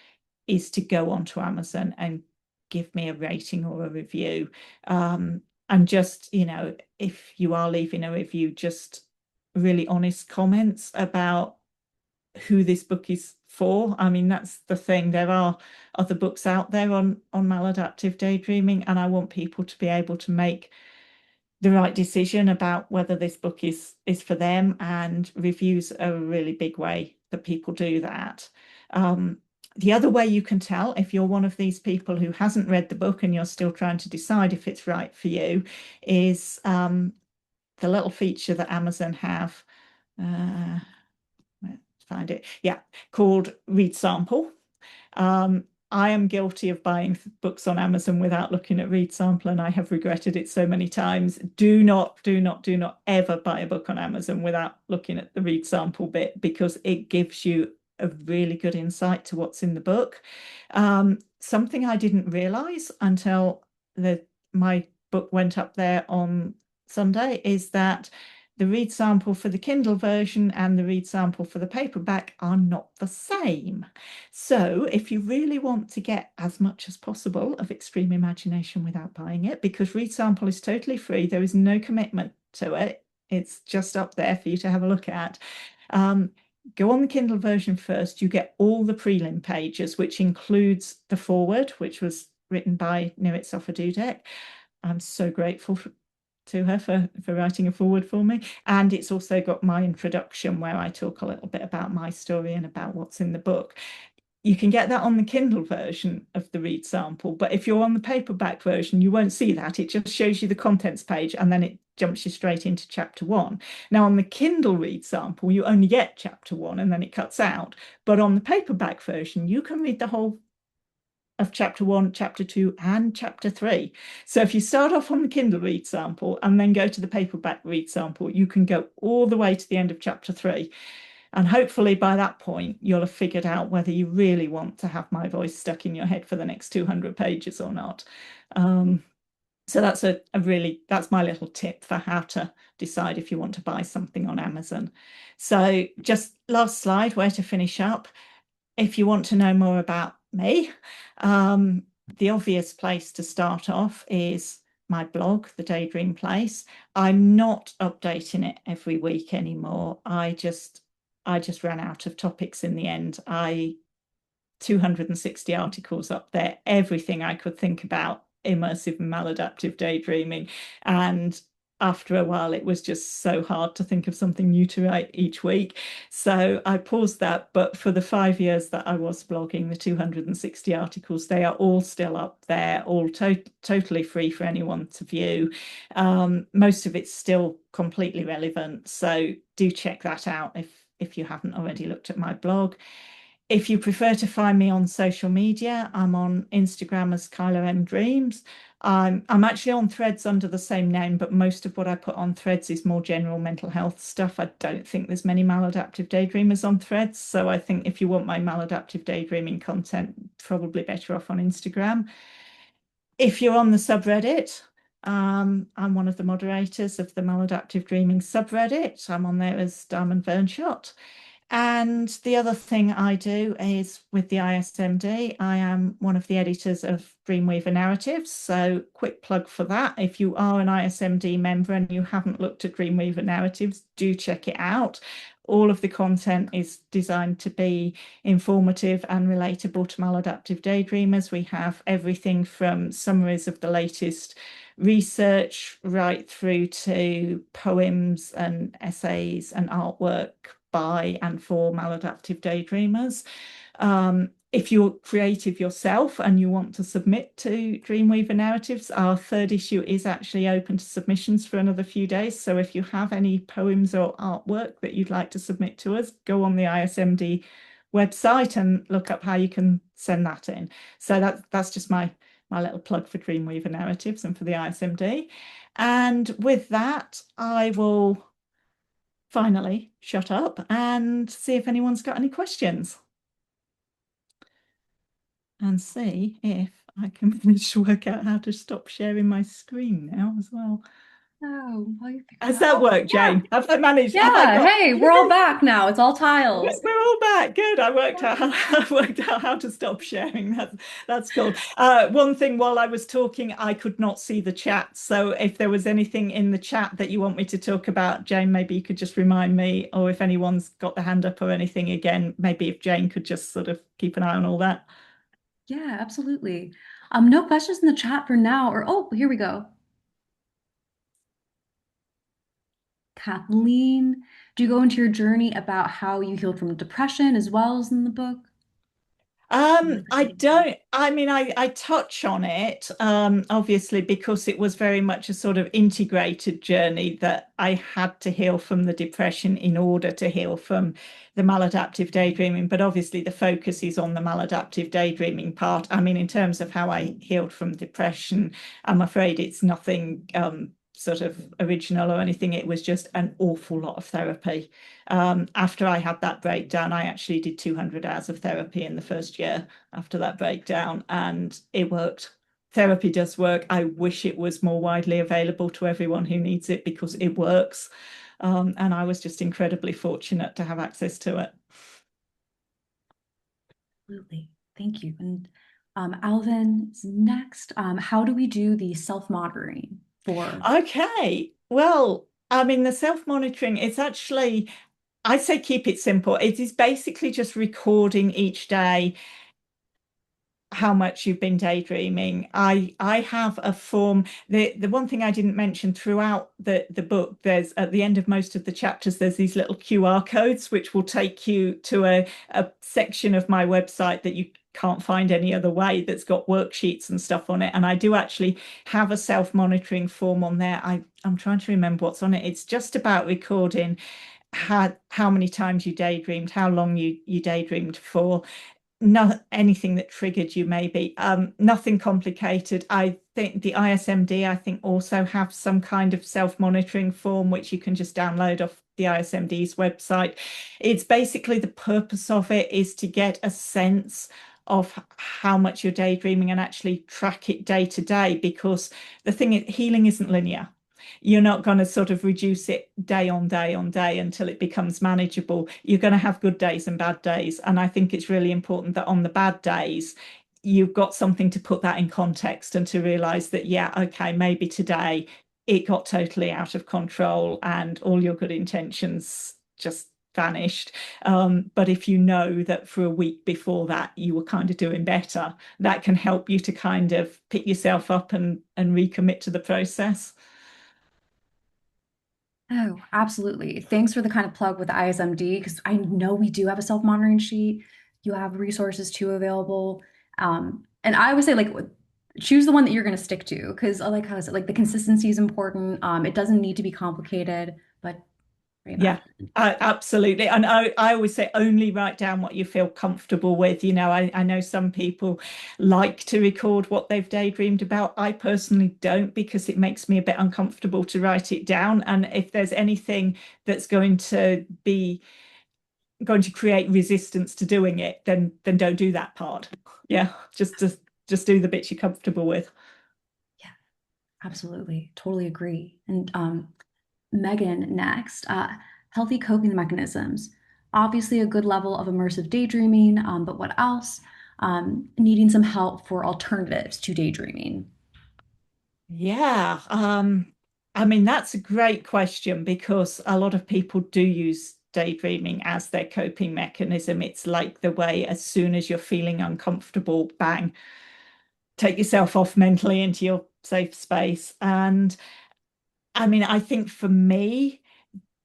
is to go onto Amazon and give me a rating or a review. And just, if you are leaving a review, just really honest comments about who this book is for. I mean, that's the thing. There are other books out there on maladaptive daydreaming, and I want people to be able to make the right decision about whether this book is for them, and reviews are a really big way that people do that. The other way you can tell if you're one of these people who hasn't read the book and you're still trying to decide if it's right for you is the little feature that Amazon have. Find it, yeah, called Read Sample. I am guilty of buying books on Amazon without looking at read sample, and I have regretted it so many times. Do not ever buy a book on Amazon without looking at the read sample bit, because it gives you a really good insight to what's in the book. Something I didn't realize until my book went up there on Sunday is that the read sample for the Kindle version and the read sample for the paperback are not the same. So if you really want to get as much as possible of extreme imagination without buying it, because read sample is totally free, there is no commitment to it. It's just up there for you to have a look at. Go on the Kindle version first. You get all the prelim pages, which includes the foreword, which was written by Niritsofa Dudek. I'm so grateful to her for writing a foreword for me. And it's also got my introduction, where I talk a little bit about my story and about what's in the book. You can get that on the Kindle version of the read sample, but if you're on the paperback version, you won't see that. It just shows you the contents page and then it jumps you straight into chapter 1. Now, on the Kindle read sample, you only get chapter 1 and then it cuts out. But on the paperback version, you can read the whole of chapter 1, chapter 2, and chapter 3. So if you start off on the Kindle read sample and then go to the paperback read sample, you can go all the way to the end of chapter 3. And hopefully by that point, you'll have figured out whether you really want to have my voice stuck in your head for the next 200 pages or not. So that's that's my little tip for how to decide if you want to buy something on Amazon. So just last slide, where to finish up. If you want to know more about me, the obvious place to start off is my blog, The Daydream Place. I'm not updating it every week anymore. I just ran out of topics in the end. 260 articles up there, everything I could think about immersive and maladaptive daydreaming. And after a while, it was just so hard to think of something new to write each week. So I paused that. But for the 5 years that I was blogging, the 260 articles, they are all still up there, all totally free for anyone to view. Most of it's still completely relevant. So do check that out if you haven't already looked at my blog. If you prefer to find me on social media, I'm on Instagram as Kyla M Dreams. I'm actually on Threads under the same name, but most of what I put on Threads is more general mental health stuff. I don't think there's many maladaptive daydreamers on Threads, so I think if you want my maladaptive daydreaming content, probably better off on Instagram. If you're on the subreddit, I'm one of the moderators of the Maladaptive Dreaming subreddit. I'm on there as Diamond Burnshot. And the other thing I do is with the ISMD, I am one of the editors of Dreamweaver Narratives. So quick plug for that. If you are an ISMD member and you haven't looked at Dreamweaver Narratives, do check it out. All of the content is designed to be informative and relatable to maladaptive daydreamers. We have everything from summaries of the latest research right through to poems and essays and artwork by and for maladaptive daydreamers. If you're creative yourself and you want to submit to Dreamweaver Narratives, our third issue is actually open to submissions for another few days. So if you have any poems or artwork that you'd like to submit to us, go on the ISMD website and look up how you can send that in. So that's just my little plug for Dreamweaver Narratives and for the ISMD. And with that, I will finally shut up and see if anyone's got any questions. And see if I can manage to work out how to stop sharing my screen now as well. Oh, well, Has that worked, Jane? Yeah. Have I managed? Yeah, hey, we're all back now. It's all tiles. We're all back. Good. I worked out how to stop sharing. That's cool. One thing while I was talking, I could not see the chat. So if there was anything in the chat that you want me to talk about, Jane, maybe you could just remind me, or if anyone's got the hand up or anything again, maybe if Jane could just sort of keep an eye on all that. Yeah, absolutely. No questions in the chat for now, or oh, here we go. Kathleen, do you go into your journey about how you healed from depression as well as in the book? I touch on it, obviously, because it was very much a sort of integrated journey that I had to heal from the depression in order to heal from the maladaptive daydreaming. But obviously, the focus is on the maladaptive daydreaming part. I mean, in terms of how I healed from depression, I'm afraid it's nothing sort of original or anything. It was just an awful lot of therapy. After I had that breakdown, I actually did 200 hours of therapy in the first year after that breakdown, and it worked. Therapy does work. I wish it was more widely available to everyone who needs it because it works. And I was just incredibly fortunate to have access to it. Absolutely. Thank you. And Alvin is next. How do we do the self-monitoring for? Okay. Well, I mean, the self-monitoring, it's actually, I say keep it simple. It is basically just recording each day how much you've been daydreaming. I have a form. The one thing I didn't mention throughout the book, there's at the end of most of the chapters, there's these little QR codes which will take you to a section of my website that you can't find any other way, that's got worksheets and stuff on it. And I do actually have a self-monitoring form on there. I'm trying to remember what's on it. It's just about recording how many times you daydreamed, how long you daydreamed for, not anything that triggered you, maybe. Nothing complicated. I think the ISMD, I think, also have some kind of self-monitoring form which you can just download off the ISMD's website. It's basically, the purpose of it is to get a sense of how much you're daydreaming and actually track it day to day, because the thing is, healing isn't linear. You're not going to sort of reduce it day on day on day until it becomes manageable. You're going to have good days and bad days. And I think it's really important that on the bad days, you've got something to put that in context and to realize that, yeah, okay, maybe today it got totally out of control and all your good intentions just vanished. But if you know that for a week before that you were kind of doing better, that can help you to kind of pick yourself up and recommit to the process. Oh, absolutely. Thanks for the kind of plug with the ISMD, because I know we do have a self-monitoring sheet. You have resources too available. And I always say, like, choose the one that you're going to stick to, because I like how it's like the consistency is important. It doesn't need to be complicated, but very Yeah, valid. absolutely. And I always say only write down what you feel comfortable with. You know, I know some people like to record what they've daydreamed about. I personally don't, because it makes me a bit uncomfortable to write it down. And if there's anything that's going to create resistance to doing it, then don't do that part. Yeah, just do the bits you're comfortable with. Yeah, absolutely. Totally agree. And Megan next. Healthy coping mechanisms. Obviously, a good level of immersive daydreaming, but what else? Needing some help for alternatives to daydreaming. Yeah, I mean, that's a great question, because a lot of people do use daydreaming as their coping mechanism. It's like the way, as soon as you're feeling uncomfortable, bang, take yourself off mentally into your safe space. And I mean, I think for me,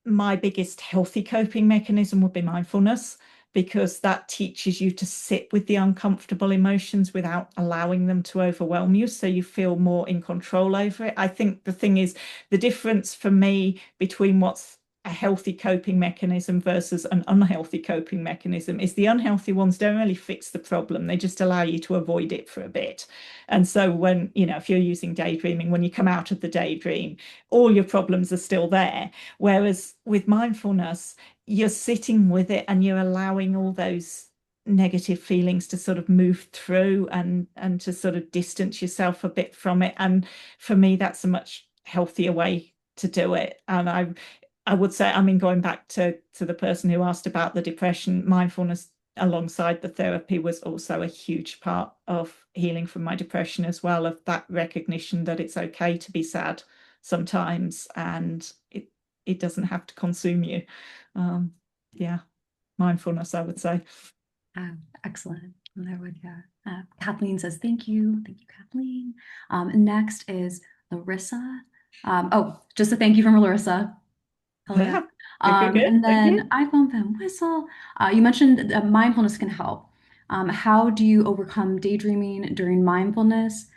my biggest healthy coping mechanism would be mindfulness, because that teaches you to sit with the uncomfortable emotions without allowing them to overwhelm you. So you feel more in control over it. I think the thing is, the difference for me between what's a healthy coping mechanism versus an unhealthy coping mechanism is the unhealthy ones don't really fix the problem. They just allow you to avoid it for a bit. And so when, you know, if you're using daydreaming, when you come out of the daydream, all your problems are still there. Whereas with mindfulness, you're sitting with it and you're allowing all those negative feelings to sort of move through and to sort of distance yourself a bit from it. And for me, that's a much healthier way to do it. And I would say, I mean, going back to the person who asked about the depression, mindfulness alongside the therapy was also a huge part of healing from my depression as well, of that recognition that it's okay to be sad sometimes, and it doesn't have to consume you. Yeah, mindfulness, I would say. Excellent. And I would, yeah. Kathleen says, thank you. Thank you, Kathleen. Next is Larissa. Oh, just a thank you from Larissa. Hell yeah. Good, good, good. And Thank you. then iPhone pen whistle. You mentioned mindfulness can help. How do you overcome daydreaming during mindfulness?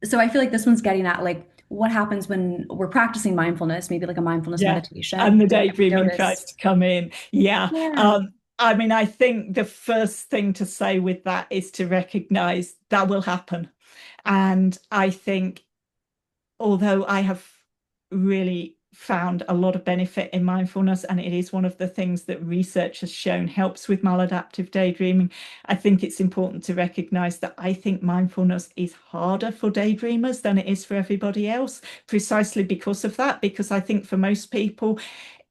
So I feel like this one's getting at like what happens when we're practicing mindfulness, maybe like a mindfulness Yeah, and meditation, the and we daydreaming tries notice, to come in. Yeah. yeah. I mean, I think the first thing to say with that is to recognize that will happen. And I think, although I have really found a lot of benefit in mindfulness, and it is one of the things that research has shown helps with maladaptive daydreaming, I think it's important to recognize that I think mindfulness is harder for daydreamers than it is for everybody else, precisely because of that. Because I think for most people,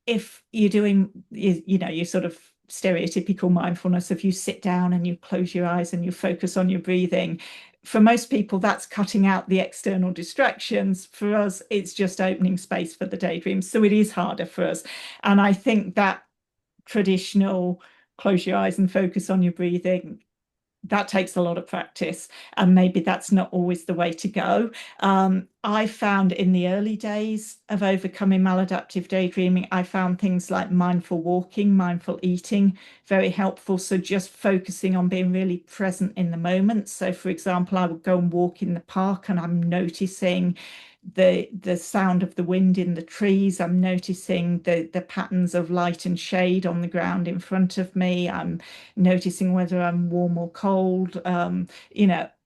if you're doing, you sort of stereotypical mindfulness, if you sit down and you close your eyes and you focus on your breathing, for most people, that's cutting out the external distractions. For us, it's just opening space for the daydreams. So it is harder for us. And I think that traditional close your eyes and focus on your breathing, that takes a lot of practice, and maybe that's not always the way to go. I found in the early days of overcoming maladaptive daydreaming, I found things like mindful walking, mindful eating very helpful. So just focusing on being really present in the moment. So for example, I would go and walk in the park and I'm noticing the sound of the wind in the trees. I'm noticing the patterns of light and shade on the ground in front of me. I'm noticing whether I'm warm or cold.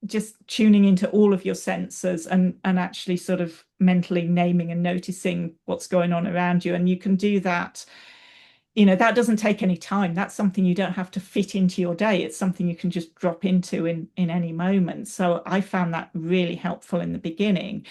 Just tuning into all of your senses and actually sort of mentally naming and noticing what's going on around you. And you can do that. That doesn't take any time. That's something you don't have to fit into your day. It's something you can just drop into in any moment. So I found that really helpful in the beginning.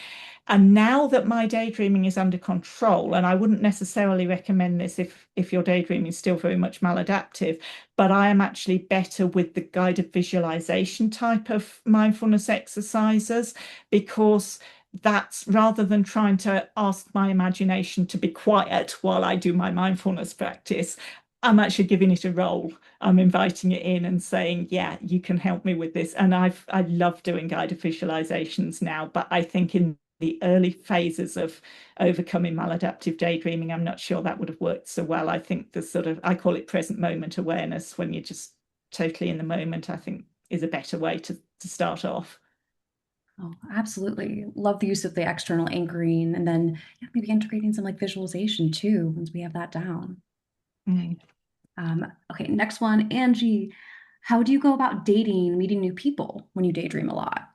And now that my daydreaming is under control, and I wouldn't necessarily recommend this if your daydreaming is still very much maladaptive, but I am actually better with the guided visualization type of mindfulness exercises, because that's, rather than trying to ask my imagination to be quiet while I do my mindfulness practice, I'm actually giving it a role. I'm inviting it in and saying, yeah, you can help me with this. And I love doing guided visualizations now, but I think in the early phases of overcoming maladaptive daydreaming, I'm not sure that would have worked so well. I think the sort of, I call it present moment awareness, when you're just totally in the moment, I think is a better way to start off. Oh, absolutely. Love the use of the external anchoring and then yeah, maybe integrating some like visualization too, once we have that down. Mm. Okay, next one, Angie. How do you go about dating, meeting new people when you daydream a lot?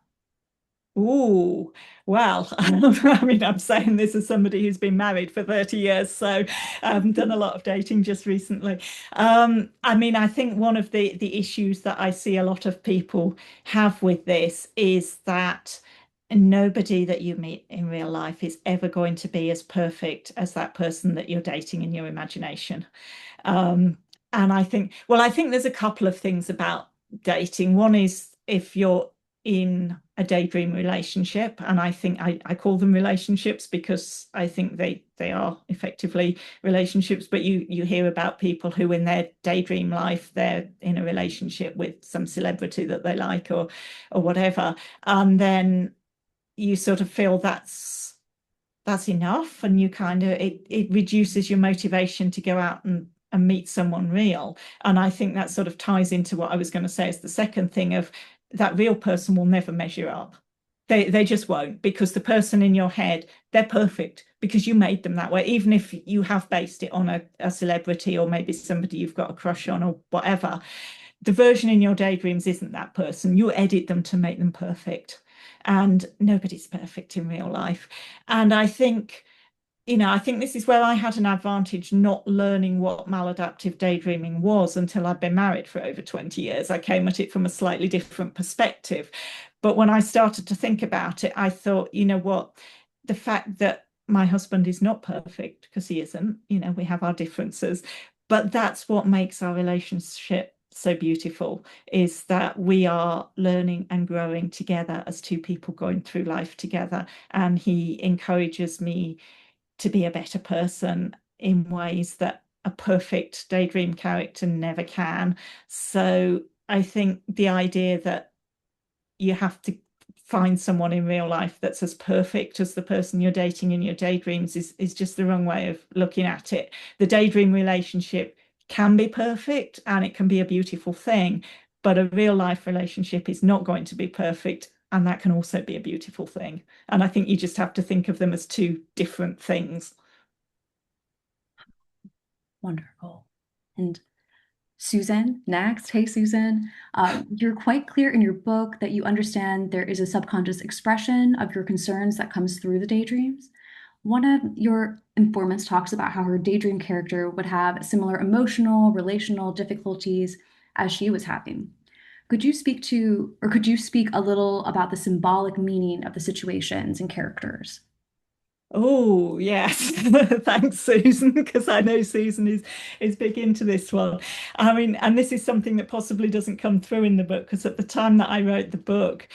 Oh, well, I mean, I'm saying this as somebody who's been married for 30 years, so I've done a lot of dating just recently. I mean, I think one of the issues that I see a lot of people have with this is that nobody that you meet in real life is ever going to be as perfect as that person that you're dating in your imagination. Um, and I think there's a couple of things about dating. One is if you're in a daydream relationship, and I think I call them relationships because I think they are effectively relationships, but you hear about people who in their daydream life they're in a relationship with some celebrity that they like or whatever, and then you sort of feel that's enough, and you kind of it reduces your motivation to go out and meet someone real. And I think that sort of ties into what I was going to say as the second thing of that real person will never measure up. They just won't, because the person in your head, they're perfect because you made them that way, even if you have based it on a celebrity or maybe somebody you've got a crush on or whatever. The version in your daydreams isn't that person. You edit them to make them perfect. And nobody's perfect in real life. And I think, I think this is where I had an advantage not learning what maladaptive daydreaming was until I'd been married for over 20 years. I came at it from a slightly different perspective. But when I started to think about it, I thought, you know what, the fact that my husband is not perfect, because he isn't, we have our differences, but that's what makes our relationship so beautiful, is that we are learning and growing together as two people going through life together. And he encourages me to be a better person in ways that a perfect daydream character never can. So I think the idea that you have to find someone in real life that's as perfect as the person you're dating in your daydreams is just the wrong way of looking at it. The daydream relationship can be perfect and it can be a beautiful thing, but a real life relationship is not going to be perfect. And that can also be a beautiful thing. And I think you just have to think of them as two different things. Wonderful. And Susan, next. Hey, Susan. You're quite clear in your book that you understand there is a subconscious expression of your concerns that comes through the daydreams. One of your informants talks about how her daydream character would have similar emotional, relational difficulties as she was having. Could you speak to, or could you speak a little about the symbolic meaning of the situations and characters? Oh, yes. Thanks, Susan, because I know Susan is big into this one. I mean, and this is something that possibly doesn't come through in the book, because at the time that I wrote the book,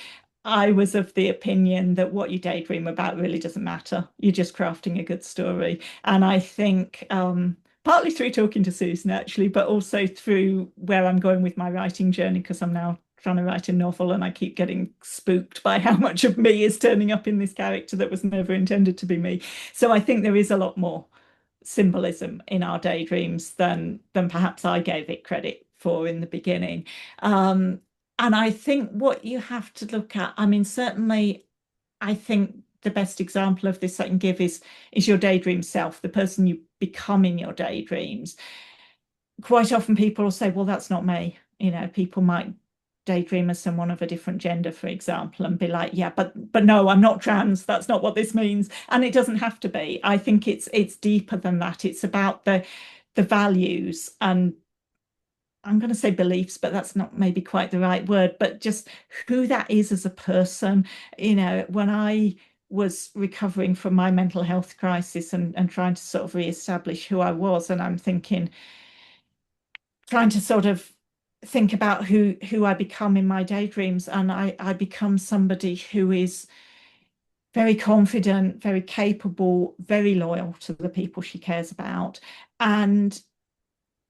I was of the opinion that what you daydream about really doesn't matter. You're just crafting a good story. And I think partly through talking to Susan, actually, but also through where I'm going with my writing journey, because I'm now trying to write a novel and I keep getting spooked by how much of me is turning up in this character that was never intended to be me. So I think there is a lot more symbolism in our daydreams than perhaps I gave it credit for in the beginning. And I think what you have to look at, I mean, certainly, I think the best example of this I can give is your daydream self, the person you become in your daydreams. Quite often people will say, well, that's not me. You know, people might daydream as someone of a different gender, for example, and be like, yeah, but no, I'm not trans. That's not what this means. And it doesn't have to be. I think it's deeper than that. It's about the values and I'm going to say beliefs, but that's not maybe quite the right word, but just who that is as a person. You know, when I was recovering from my mental health crisis and trying to sort of reestablish who I was, and I'm thinking, trying to sort of think about who I become in my daydreams, and I become somebody who is very confident, very capable, very loyal to the people she cares about. And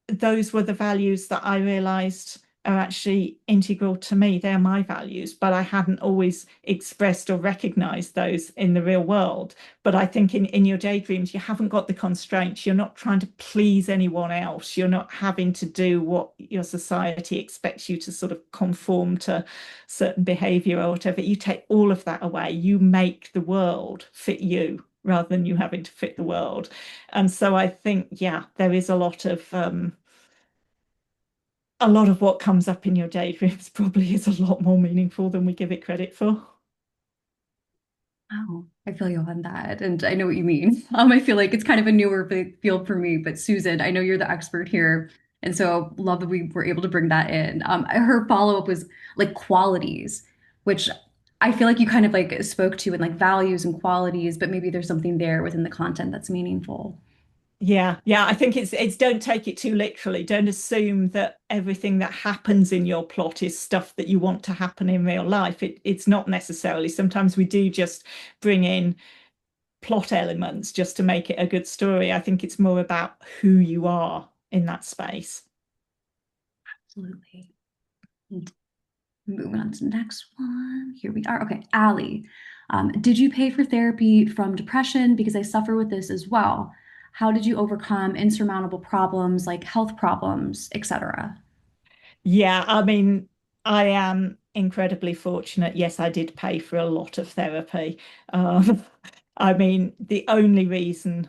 those were the values that I realized are actually integral to me. They're my values, but I hadn't always expressed or recognized those in the real world. But I think in your daydreams, you haven't got the constraints. You're not trying to please anyone else. You're not having to do what your society expects you to sort of conform to certain behavior or whatever. You take all of that away. You make the world fit you rather than you having to fit the world. And so I think, yeah, there is a lot of what comes up in your daydreams probably is a lot more meaningful than we give it credit for. Oh, I feel you on that. And I know what you mean. I feel like it's kind of a newer field for me, but Susan, I know you're the expert here. And so love that we were able to bring that in. Her follow-up was like qualities, which I feel like you kind of like spoke to in like values and qualities, but maybe there's something there within the content that's meaningful. Yeah. I think it's don't take it too literally. Don't assume that everything that happens in your plot is stuff that you want to happen in real life. It's not necessarily. Sometimes we do just bring in plot elements just to make it a good story. I think it's more about who you are in that space. Absolutely. And moving on to the next one. Here we are. Okay, Allie. Did you pay for therapy from depression? Because I suffer with this as well. How did you overcome insurmountable problems like health problems, etc.? Yeah, I mean, I am incredibly fortunate. Yes, I did pay for a lot of therapy. Um, I mean, the only reason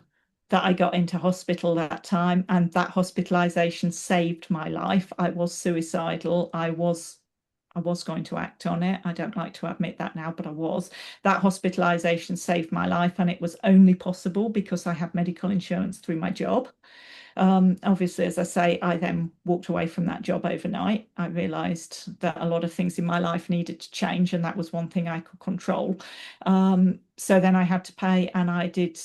that I got into hospital that time and that hospitalization saved my life. I was suicidal. I was going to act on it. I don't like to admit that now, but I was. That hospitalization saved my life, and it was only possible because I had medical insurance through my job. Obviously, as I say, I then walked away from that job overnight. I realized that a lot of things in my life needed to change, and that was one thing I could control. So then I had to pay, and I did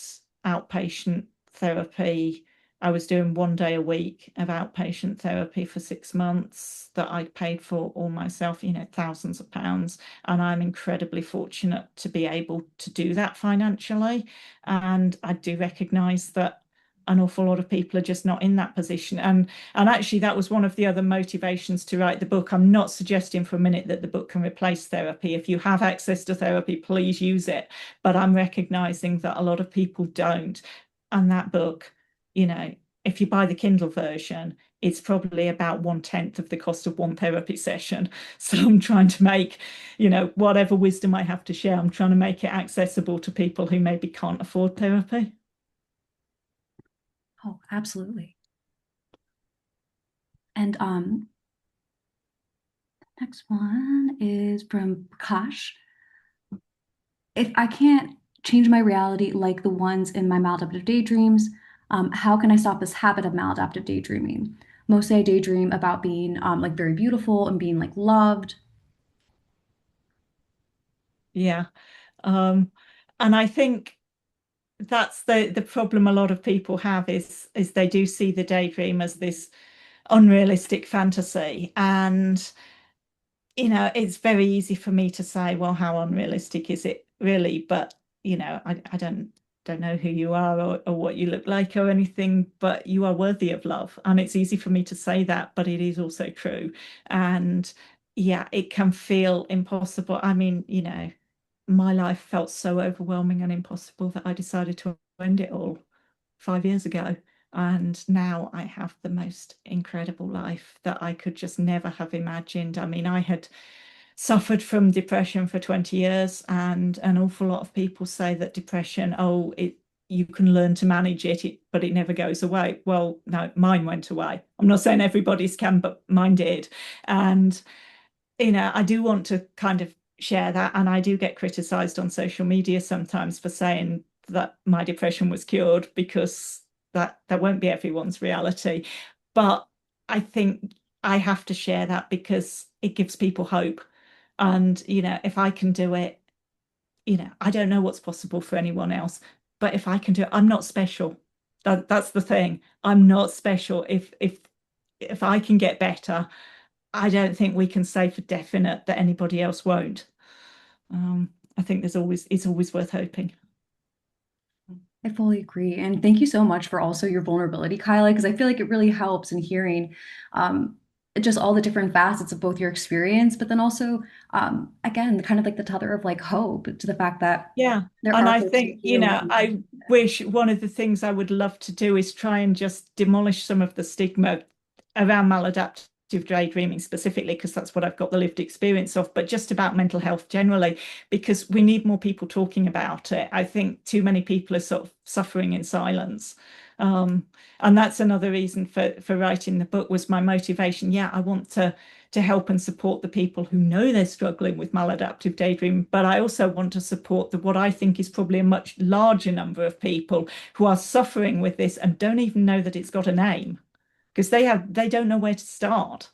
outpatient therapy. I was doing 1 day a week of outpatient therapy for 6 months that I paid for all myself, thousands of pounds. And I'm incredibly fortunate to be able to do that financially. And I do recognize that an awful lot of people are just not in that position. And actually that was one of the other motivations to write the book. I'm not suggesting for a minute that the book can replace therapy. If you have access to therapy, please use it. But I'm recognizing that a lot of people don't. And that book, if you buy the Kindle version, it's probably about 1/10 of the cost of one therapy session. So I'm trying to make, whatever wisdom I have to share, I'm trying to make it accessible to people who maybe can't afford therapy. Oh, absolutely. And next one is from Prakash. If I can't change my reality like the ones in my maladaptive daydreams, how can I stop this habit of maladaptive daydreaming? Mostly I daydream about being like very beautiful and being like loved. Yeah. And I think that's the problem a lot of people have is they do see the daydream as this unrealistic fantasy. And it's very easy for me to say, well, how unrealistic is it really? But I don't know who you are or what you look like or anything, but you are worthy of love. And it's easy for me to say that, but it is also true. And yeah, it can feel impossible. I mean, my life felt so overwhelming and impossible that I decided to end it all 5 years ago. And now I have the most incredible life that I could just never have imagined. I mean, I had suffered from depression for 20 years, and an awful lot of people say that depression, you can learn to manage it, but it never goes away. Well, no, mine went away. I'm not saying everybody's can, but mine did. And I do want to kind of share that. And I do get criticized on social media sometimes for saying that my depression was cured, because that won't be everyone's reality. But I think I have to share that because it gives people hope. And, if I can do it, I don't know what's possible for anyone else. But if I can do it, I'm not special. That's the thing. I'm not special. If I can get better, I don't think we can say for definite that anybody else won't. I think it's always worth hoping. I fully agree. And thank you so much for also your vulnerability, Kyla, because I feel like it really helps in hearing um, just all the different facets of both your experience, but then also, again, kind of like the tether of like hope to the fact that Yeah. there And are I folks like think, you. I wish one of the things I would love to do is try and just demolish some of the stigma around maladaptive daydreaming specifically, because that's what I've got the lived experience of, but just about mental health generally, because we need more people talking about it. I think too many people are sort of suffering in silence. And that's another reason for writing the book, was my motivation. Yeah, I want to help and support the people who know they're struggling with maladaptive daydreaming, but I also want to support what I think is probably a much larger number of people who are suffering with this and don't even know that it's got a name, because they don't know where to start.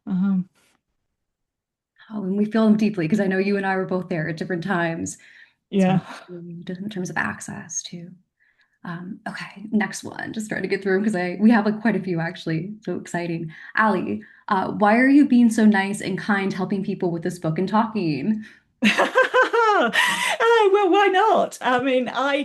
Oh, and we feel them deeply because I know you and I were both there at different times. So Yeah. in terms of access to. Okay, next one. Just trying to get through them because we have like quite a few actually. So exciting. Allie, why are you being so nice and kind, helping people with this book and talking? Oh, well, why not? I mean, I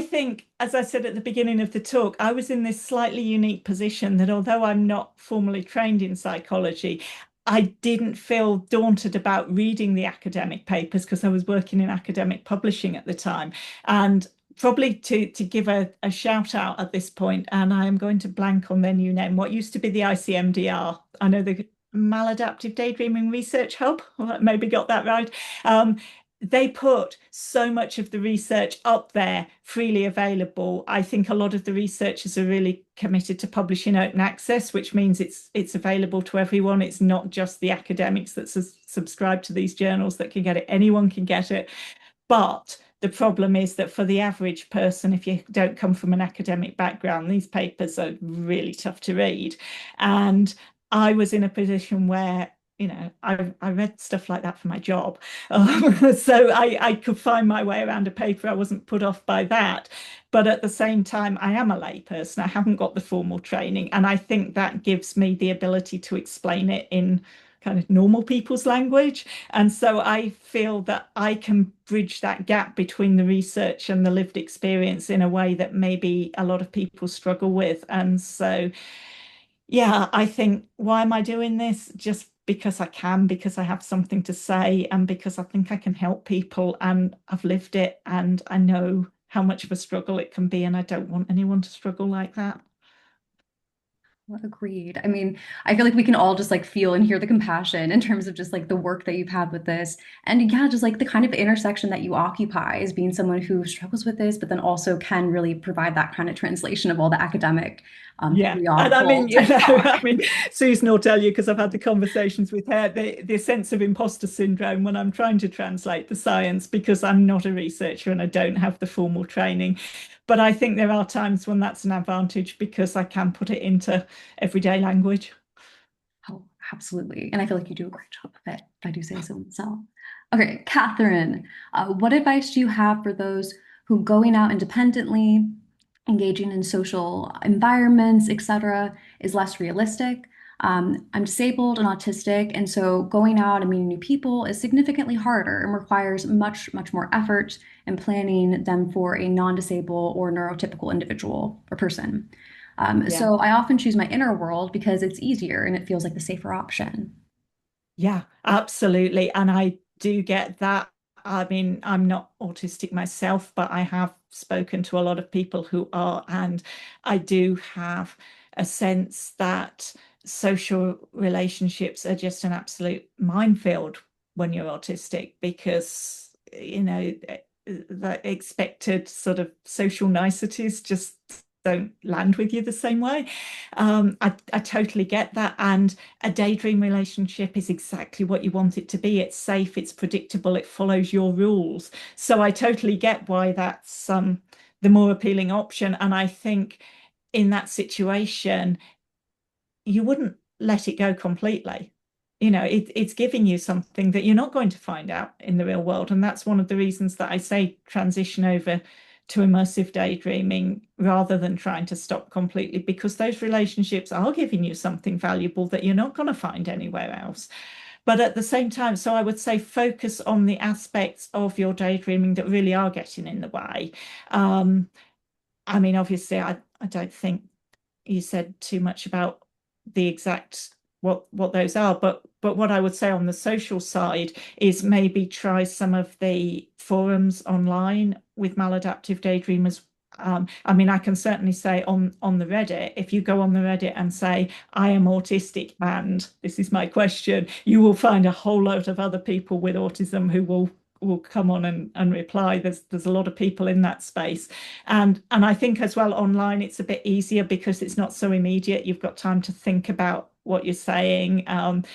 think, as I said at the beginning of the talk, I was in this slightly unique position that although I'm not formally trained in psychology, I didn't feel daunted about reading the academic papers because I was working in academic publishing at the time. And probably to give a shout out at this point, and I am going to blank on their new name, what used to be the ICMDR. I know the Maladaptive Daydreaming Research Hub, maybe got that right. They put so much of the research up there freely available. I think a lot of the researchers are really committed to publishing open access, which means it's available to everyone. It's not just the academics that subscribe to these journals that can get it. Anyone can get it. But the problem is that for the average person, if you don't come from an academic background, these papers are really tough to read. And I was in a position where I read stuff like that for my job. So I could find my way around a paper. I wasn't put off by that. But at the same time, I am a layperson. I haven't got the formal training. And I think that gives me the ability to explain it in kind of normal people's language. And so I feel that I can bridge that gap between the research and the lived experience in a way that maybe a lot of people struggle with. And so yeah, I think, why am I doing this? Just because I can, because I have something to say, and because I think I can help people, and I've lived it, and I know how much of a struggle it can be, and I don't want anyone to struggle like that. Agreed. I mean, I feel like we can all just like feel and hear the compassion in terms of just like the work that you've had with this. And yeah, just like the kind of intersection that you occupy as being someone who struggles with this, but then also can really provide that kind of translation of all the academic, Yeah, and I periodical mean, type talk. I mean, Susan will tell you because I've had the conversations with her, the sense of imposter syndrome when I'm trying to translate the science because I'm not a researcher and I don't have the formal training. But I think there are times when that's an advantage because I can put it into everyday language. Oh, absolutely. And I feel like you do a great job of it, if I do say so myself. Okay, Catherine, what advice do you have for those who going out independently, engaging in social environments, etc., is less realistic? I'm disabled and autistic, and so going out and meeting new people is significantly harder and requires much, much more effort and planning than for a non-disabled or neurotypical individual or person. Yeah. So I often choose my inner world because it's easier and it feels like the safer option. Yeah, absolutely. And I do get that. I mean, I'm not autistic myself, but I have spoken to a lot of people who are, and I do have a sense that social relationships are just an absolute minefield when you're autistic because, the expected sort of social niceties just don't land with you the same way. I totally get that. And a daydream relationship is exactly what you want it to be. It's safe, it's predictable, it follows your rules. So I totally get why that's the more appealing option. And I think in that situation, you wouldn't let it go completely. It's giving you something that you're not going to find out in the real world. And that's one of the reasons that I say transition over to immersive daydreaming rather than trying to stop completely, because those relationships are giving you something valuable that you're not going to find anywhere else. But at the same time, so I would say focus on the aspects of your daydreaming that really are getting in the way. I mean, obviously, I don't think you said too much about the exact what those are, but what I would say on the social side is maybe try some of the forums online with maladaptive daydreamers. I mean, I can certainly say on the Reddit, if you go on the Reddit and say, I am autistic and this is my question, you will find a whole load of other people with autism who will come on and reply. There's a lot of people in that space. And I think as well online it's a bit easier because it's not so immediate. You've got time to think about what you're saying.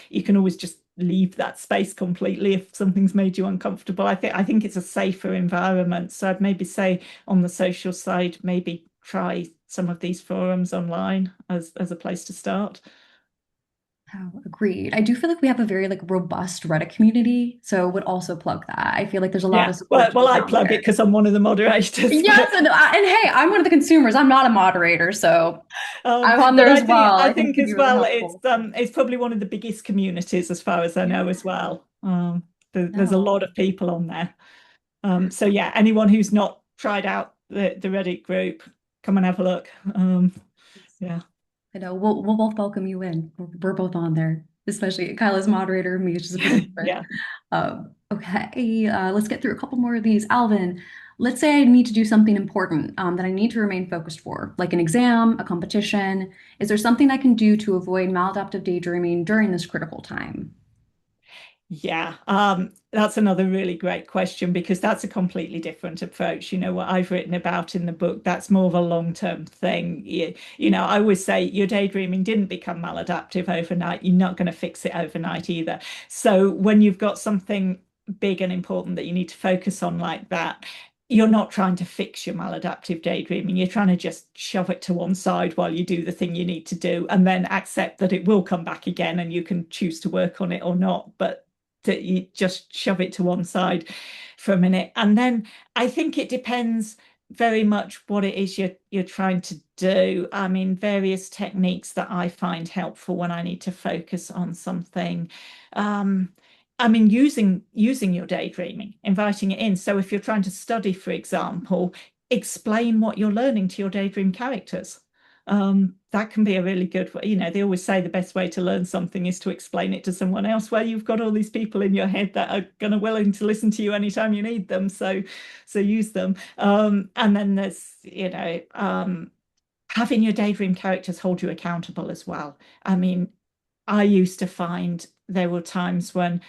You can always just leave that space completely if something's made you uncomfortable. I think it's a safer environment. So I'd maybe say on the social side, maybe try some of these forums online as a place to start. Oh, agreed. I do feel like we have a very like robust Reddit community, so would also plug that. I feel like there's a lot Yeah, of support well, groups I out plug it there. because I'm one of the moderators. Yes, and hey, I'm one of the consumers. I'm not a moderator, so I'm on But there I as think well. I I think it think could be as really well helpful. it's probably one of the biggest communities as far as I know as Yeah. well. There's a lot No. of people on there. So yeah, anyone who's not tried out the Reddit group, come and have a look. Yeah, I know we'll both welcome you in. We're both on there, especially Kyla's moderator, me is just a participant. yeah. Okay, let's get through a couple more of these. Alvin, let's say I need to do something important that I need to remain focused for, like an exam, a competition. Is there something I can do to avoid maladaptive daydreaming during this critical time? Yeah, that's another really great question because that's a completely different approach. What I've written about in the book, that's more of a long-term thing. I always say your daydreaming didn't become maladaptive overnight. You're not going to fix it overnight either. So when you've got something big and important that you need to focus on like that, you're not trying to fix your maladaptive daydreaming. You're trying to just shove it to one side while you do the thing you need to do, and then accept that it will come back again and you can choose to work on it or not. But that you just shove it to one side for a minute. And then I think it depends very much what it is you're trying to do. I mean, various techniques that I find helpful when I need to focus on something. I mean, using your daydreaming, inviting it in. So if you're trying to study, for example, explain what you're learning to your daydream characters. That can be a really good way. They always say the best way to learn something is to explain it to someone else, where you've got all these people in your head that are going to willing to listen to you anytime you need them. So use them. And then there's, having your daydream characters hold you accountable as well. I mean, I used to find there were times when,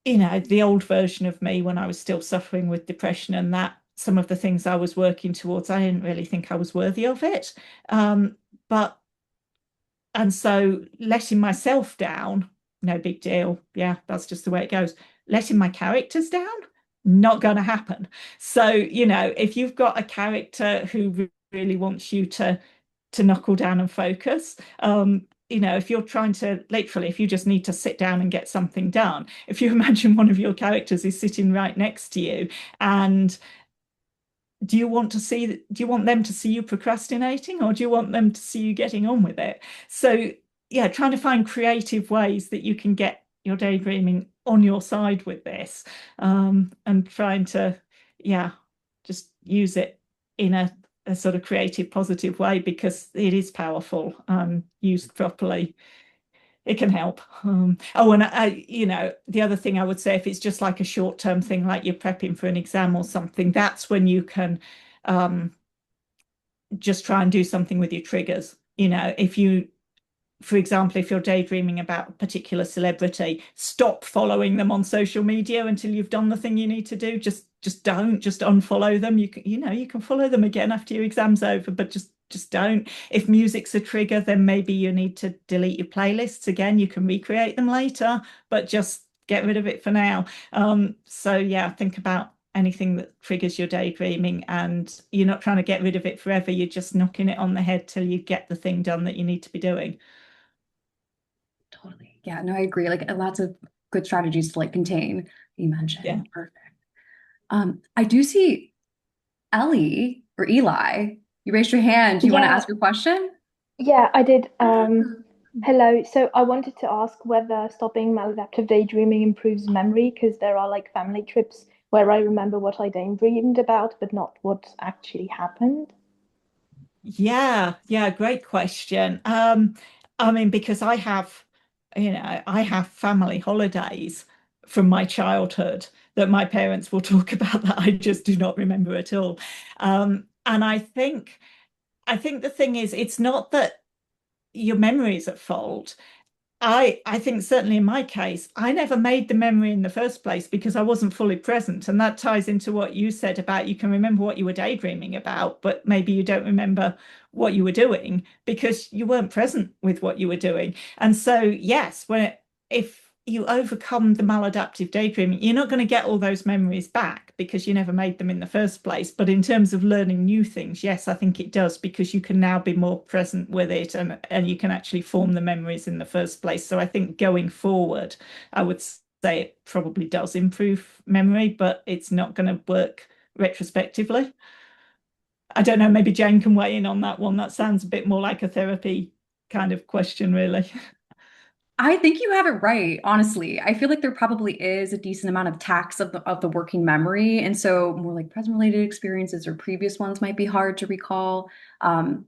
the old version of me, when I was still suffering with depression, and that some of the things I was working towards, I didn't really think I was worthy of it. But and so letting myself down, no big deal. Yeah, that's just the way it goes. Letting my characters down, not going to happen. So, if you've got a character who really wants you to knuckle down and focus, if you're trying to literally, if you just need to sit down and get something done, if you imagine one of your characters is sitting right next to you, and do you want them to see you procrastinating, or do you want them to see you getting on with it? So yeah, trying to find creative ways that you can get your daydreaming on your side with this, and trying to, just use it in a sort of creative, positive way, because it is powerful, used properly. It can help. And the other thing I would say, if it's just like a short-term thing, like you're prepping for an exam or something, that's when you can just try and do something with your triggers. For example, if you're daydreaming about a particular celebrity, stop following them on social media until you've done the thing you need to do. Just unfollow them. You can follow them again after your exam's over, but just don't. If music's a trigger, then maybe you need to delete your playlists again. You can recreate them later, but just get rid of it for now. So yeah, think about anything that triggers your daydreaming, and you're not trying to get rid of it forever. You're just knocking it on the head till you get the thing done that you need to be doing. Totally. Yeah, no, I agree. Like lots of good strategies to contain, you mentioned. Yeah. Perfect. I do see Ellie or Eli. You raised your hand. Do you want to ask your question? Yeah, I did. Hello. So I wanted to ask whether stopping maladaptive daydreaming improves memory, because there are family trips where I remember what I daydreamed about, but not what actually happened. Yeah, great question. I mean, because I have family holidays from my childhood that my parents will talk about that I just do not remember at all. And I think the thing is, it's not that your memory is at fault. I think certainly in my case, I never made the memory in the first place because I wasn't fully present. And that ties into what you said about you can remember what you were daydreaming about, but maybe you don't remember what you were doing because you weren't present with what you were doing. And so, yes, if you overcome the maladaptive daydreaming, you're not going to get all those memories back because you never made them in the first place. But in terms of learning new things, yes, I think it does, because you can now be more present with it, and you can actually form the memories in the first place. So I think going forward, I would say it probably does improve memory, but it's not going to work retrospectively. I don't know, maybe Jane can weigh in on that one. That sounds a bit more like a therapy kind of question, really. I think you have it right, honestly. I feel like there probably is a decent amount of tax of the working memory. And so more like present related experiences or previous ones might be hard to recall. But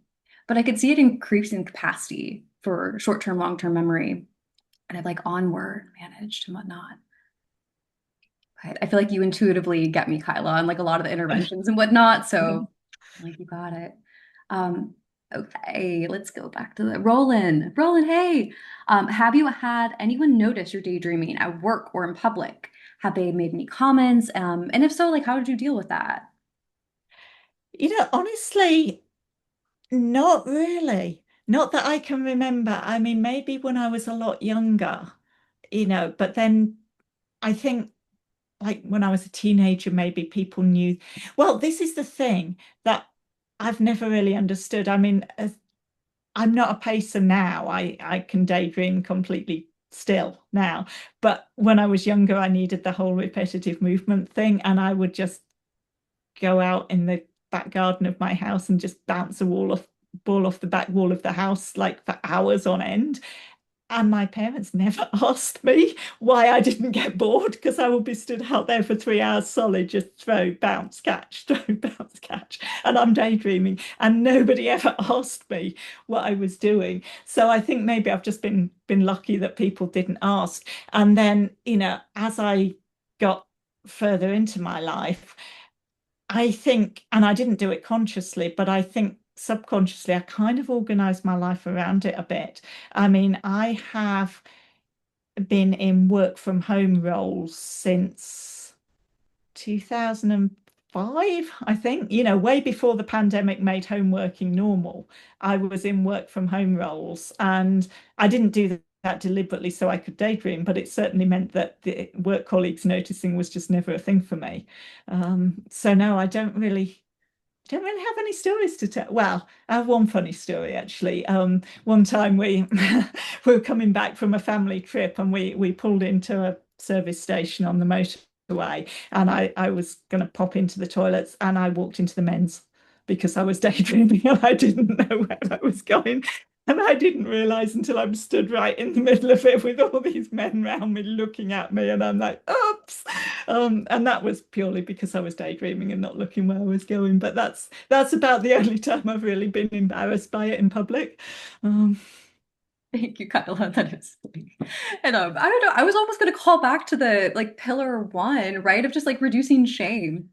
I could see it increasing capacity for short-term, long-term memory and onward managed and whatnot. But I feel like you intuitively get me, Kyla, and a lot of the interventions and whatnot. So you got it. Okay, let's go back to the Roland. Roland, hey, have you had anyone notice your daydreaming at work or in public? Have they made any comments? And if so, how did you deal with that? Honestly, not really. Not that I can remember. I mean, maybe when I was a lot younger, but then I think when I was a teenager, maybe people knew. Well, this is the thing that I've never really understood. I mean, I'm not a pacer now. I can daydream completely still now. But when I was younger, I needed the whole repetitive movement thing, and I would just go out in the back garden of my house and just bounce a ball off the back wall of the house for hours on end. And my parents never asked me why I didn't get bored, because I would be stood out there for 3 hours solid, just throw, bounce, catch, throw, bounce, catch. And I'm daydreaming. And nobody ever asked me what I was doing. So I think maybe I've just been lucky that people didn't ask. And then, as I got further into my life, I think, and I didn't do it consciously, but I think subconsciously, I kind of organized my life around it a bit. I mean, I have been in work from home roles since 2005, I think, way before the pandemic made home working normal. I was in work from home roles, and I didn't do that deliberately so I could daydream, but it certainly meant that the work colleagues noticing was just never a thing for me. So no, I don't really have any stories to tell. Well, I have one funny story actually. One time we we were coming back from a family trip, and we pulled into a service station on the motorway, and I was going to pop into the toilets, and I walked into the men's because I was daydreaming and I didn't know where I was going. And I didn't realize until I'm stood right in the middle of it with all these men around me looking at me, and I'm like, oops. And that was purely because I was daydreaming and not looking where I was going. But that's about the only time I've really been embarrassed by it in public. Thank you, Kyla. That is funny. And I don't know, I was almost going to call back to the like pillar one, right? Of just like reducing shame.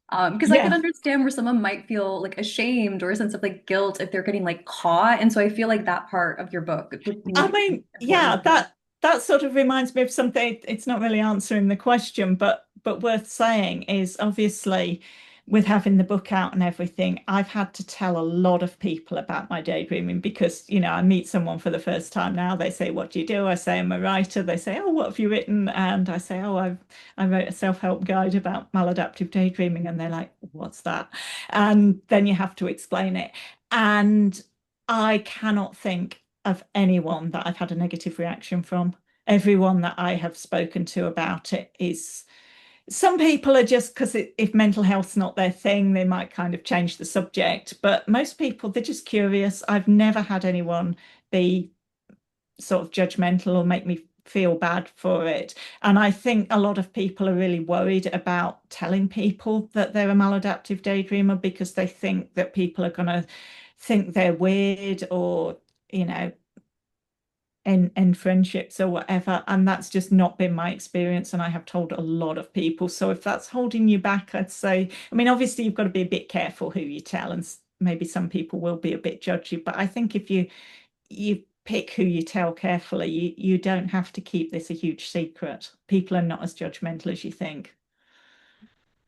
Because I could Yeah. understand where someone might feel like ashamed or a sense of like guilt if they're getting like caught. And so I feel like that part of your book would I be mean, yeah, important. that sort of reminds me of something. It's not really answering the question, but worth saying is obviously with having the book out and everything, I've had to tell a lot of people about my daydreaming because, I meet someone for the first time now. They say, "What do you do?" I say, "I'm a writer." They say, "Oh, what have you written?" And I say, "Oh, I wrote a self-help guide about maladaptive daydreaming." And they're like, "What's that?" And then you have to explain it. And I cannot think of anyone that I've had a negative reaction from. Everyone that I have spoken to about it is, some people are just because if mental health's not their thing, they might kind of change the subject. But most people, they're just curious. I've never had anyone be sort of judgmental or make me feel bad for it. And I think a lot of people are really worried about telling people that they're a maladaptive daydreamer because they think that people are going to think they're weird or, you know, in friendships or whatever. And that's just not been my experience. And I have told a lot of people. So if that's holding you back, I'd say, I mean, obviously you've got to be a bit careful who you tell, and maybe some people will be a bit judgy. But I think if you pick who you tell carefully, you don't have to keep this a huge secret. People are not as judgmental as you think.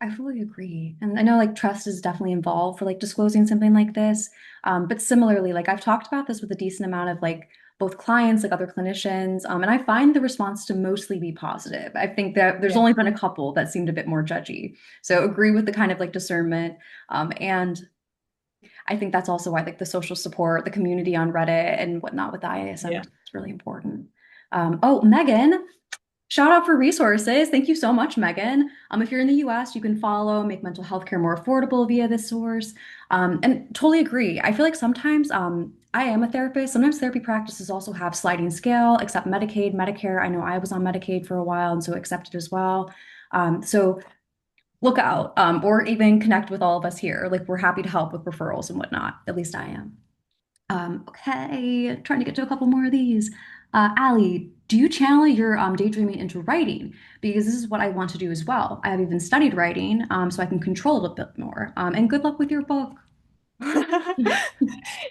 I fully agree. And I know like trust is definitely involved for like disclosing something like this. But similarly, like I've talked about this with a decent amount of like both clients, like other clinicians, and I find the response to mostly be positive. I think that there's Yeah. only been a couple that seemed a bit more judgy. So agree with the kind of like discernment. And I think that's also why like the social support, the community on Reddit and whatnot with the IASM Yeah. is really important. Oh, Megan, shout out for resources. Thank you so much, Megan. If you're in the US, you can follow Make Mental Health Care More Affordable via this source. And totally agree. I feel like sometimes I am a therapist. Sometimes therapy practices also have sliding scale, except Medicaid, Medicare. I know I was on Medicaid for a while and so accepted as well. So look out or even connect with all of us here. Like we're happy to help with referrals and whatnot. At least I am. Okay, trying to get to a couple more of these. Allie, do you channel your daydreaming into writing? Because this is what I want to do as well. I have even studied writing, so I can control it a bit more. And good luck with your book.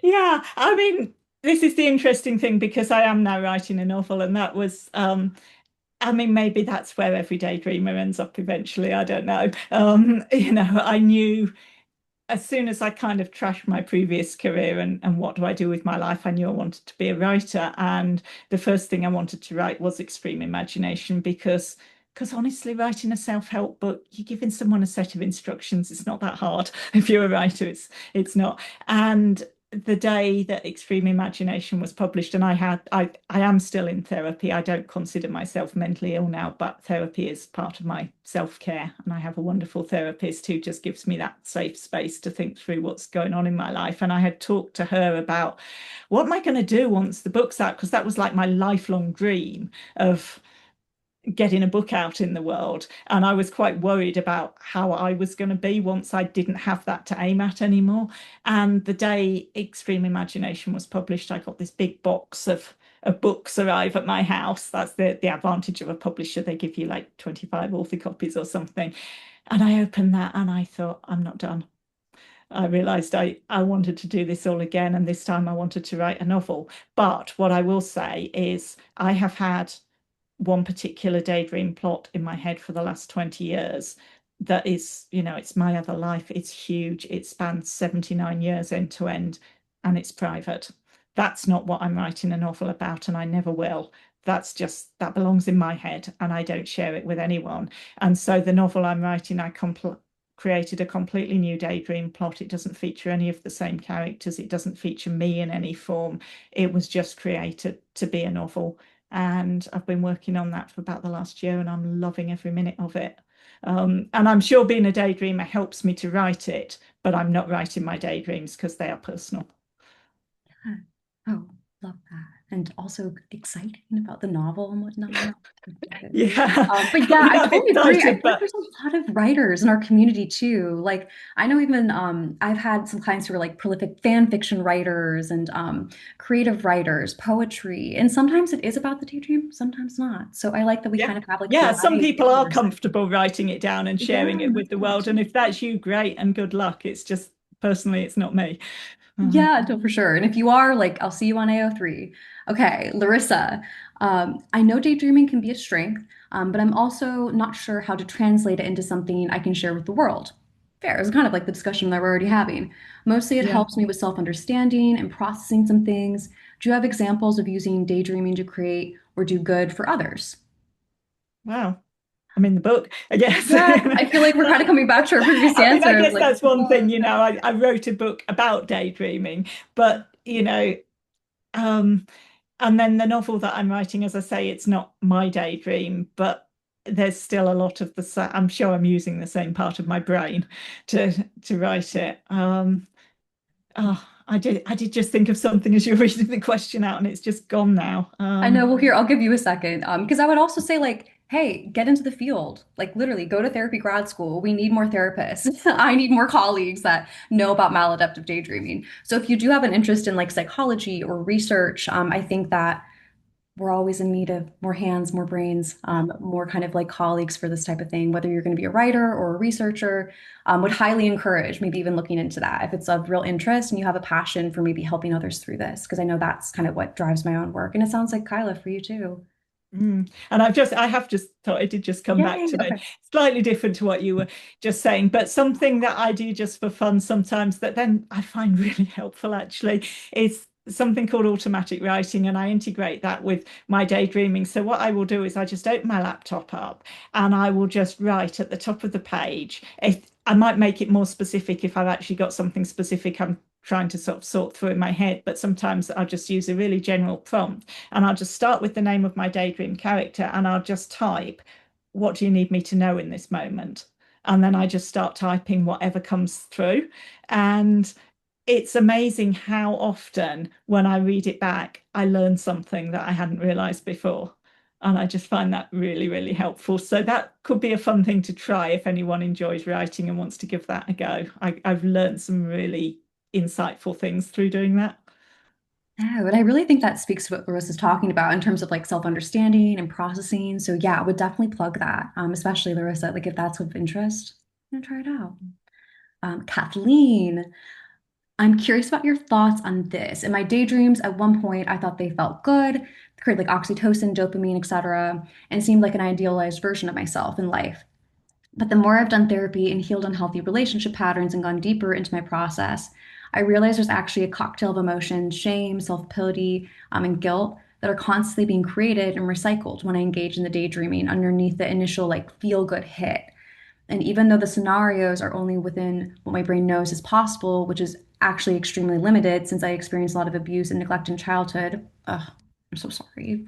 Yeah, I mean, this is the interesting thing because I am now writing a novel, and that was I mean, maybe that's where Everyday Dreamer ends up eventually. I don't know. I knew as soon as I kind of trashed my previous career and what do I do with my life, I knew I wanted to be a writer. And the first thing I wanted to write was Extreme Imagination because honestly, writing a self-help book, you're giving someone a set of instructions. It's not that hard. If you're a writer, it's not. And the day that Extreme Imagination was published, and I am still in therapy. I don't consider myself mentally ill now, but therapy is part of my self-care. And I have a wonderful therapist who just gives me that safe space to think through what's going on in my life. And I had talked to her about what am I going to do once the book's out? Because that was like my lifelong dream of getting a book out in the world. And I was quite worried about how I was going to be once I didn't have that to aim at anymore. And the day Extreme Imagination was published, I got this big box of books arrive at my house. That's the advantage of a publisher. They give you like 25 author copies or something. And I opened that and I thought, I'm not done. I realized I wanted to do this all again, and this time I wanted to write a novel. But what I will say is I have had one particular daydream plot in my head for the last 20 years that is, it's my other life. It's huge. It spans 79 years end to end, and it's private. That's not what I'm writing a novel about, and I never will. That belongs in my head, and I don't share it with anyone. And so the novel I'm writing, I created a completely new daydream plot. It doesn't feature any of the same characters. It doesn't feature me in any form. It was just created to be a novel. And I've been working on that for about the last year, and I'm loving every minute of it. And I'm sure being a daydreamer helps me to write it, but I'm not writing my daydreams because they are personal. Oh, love that. And also exciting about the novel and whatnot. Yeah. But yeah, I I'm totally agree. I excited, feel like there's a lot of writers in our community too. Like I know even I've had some clients who are like prolific fan fiction writers and creative writers, poetry, and sometimes it is about the daydream, sometimes not. So I like that we kind of have like yeah, some variety people are of comfortable writing it down and sharing it with the world. And Yeah. if that's you, great and good luck. It's just personally, it's not me. Yeah, no, for sure. And if you are, like, I'll see you on AO3. Okay, Larissa, I know daydreaming can be a strength, but I'm also not sure how to translate it into something I can share with the world. Fair. It's kind of like the discussion that we're already having. Mostly it Yeah. helps me with self-understanding and processing some things. Do you have examples of using daydreaming to create or do good for others? Wow. I'm in the book, I guess. Yeah, I feel like we're kind of coming back to our previous I mean, I answer of guess like, that's one thing, I wrote a book about daydreaming, but, um, and then the novel that I'm writing, as I say, it's not my daydream, but there's still a lot of I'm sure I'm using the same part of my brain to write it. I did just think of something as you're reading the question out, and it's just gone now. I know. Well, here, I'll give you a second. Because I would also say, like, hey, get into the field. Like, literally, go to therapy grad school. We need more therapists. I need more colleagues that know about maladaptive daydreaming. So if you do have an interest in like psychology or research, I think that we're always in need of more hands, more brains, more kind of like colleagues for this type of thing. Whether you're going to be a writer or a researcher, would highly encourage maybe even looking into that if it's of real interest and you have a passion for maybe helping others through this, because I know that's kind of what drives my own work. And it sounds like Kyla for you too. And I have just thought it did just come back Yay, to me. okay. Slightly different to what you were just saying, but something that I do just for fun sometimes that then I find really helpful actually is something called automatic writing, and I integrate that with my daydreaming. So what I will do is I just open my laptop up and I will just write at the top of the page. If I might make it more specific if I've actually got something specific I'm trying to sort of sort through in my head, but sometimes I'll just use a really general prompt and I'll just start with the name of my daydream character and I'll just type, what do you need me to know in this moment? And then I just start typing whatever comes through. And it's amazing how often when I read it back, I learn something that I hadn't realized before. And I just find that really, really helpful. So that could be a fun thing to try if anyone enjoys writing and wants to give that a go. I've learned some really insightful things through doing that. Oh, and I really think that speaks to what Larissa's talking about in terms of like self-understanding and processing. So yeah, I would definitely plug that, especially Larissa, like if that's of interest, try it out. Kathleen, I'm curious about your thoughts on this. In my daydreams, at one point, I thought they felt good, created like oxytocin, dopamine, etc., and seemed like an idealized version of myself in life. But the more I've done therapy and healed unhealthy relationship patterns and gone deeper into my process, I realize there's actually a cocktail of emotions, shame, self-pity, and guilt that are constantly being created and recycled when I engage in the daydreaming underneath the initial like feel good hit. And even though the scenarios are only within what my brain knows is possible, which is actually extremely limited since I experienced a lot of abuse and neglect in childhood, ugh, I'm so sorry.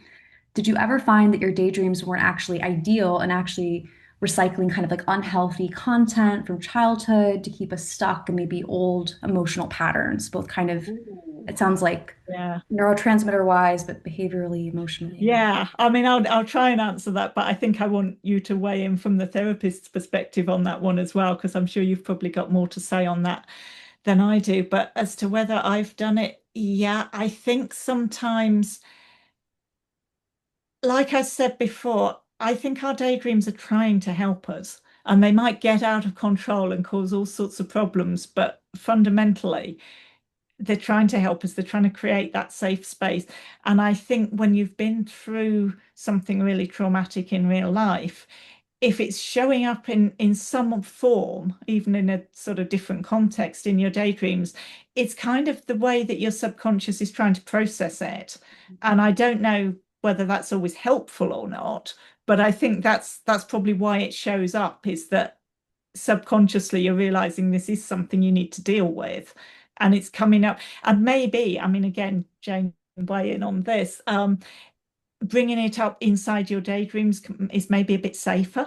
Did you ever find that your daydreams weren't actually ideal and actually recycling kind of like unhealthy content from childhood to keep us stuck in maybe old emotional patterns, both kind of, it sounds like Yeah. neurotransmitter wise, but behaviorally, emotionally? Yeah, I mean, I'll try and answer that, but I think I want you to weigh in from the therapist's perspective on that one as well, because I'm sure you've probably got more to say on that than I do. But as to whether I've done it, yeah, I think sometimes, like I said before, I think our daydreams are trying to help us. and they might get out of control and cause all sorts of problems, but fundamentally, they're trying to help us. They're trying to create that safe space. And I think when you've been through something really traumatic in real life, if it's showing up in some form, even in a sort of different context in your daydreams, it's kind of the way that your subconscious is trying to process it. And I don't know whether that's always helpful or not, but I think that's probably why it shows up, is that subconsciously you're realizing this is something you need to deal with, and it's coming up. And maybe, I mean, again, Jane, weigh in on this. Bringing it up inside your daydreams is maybe a bit safer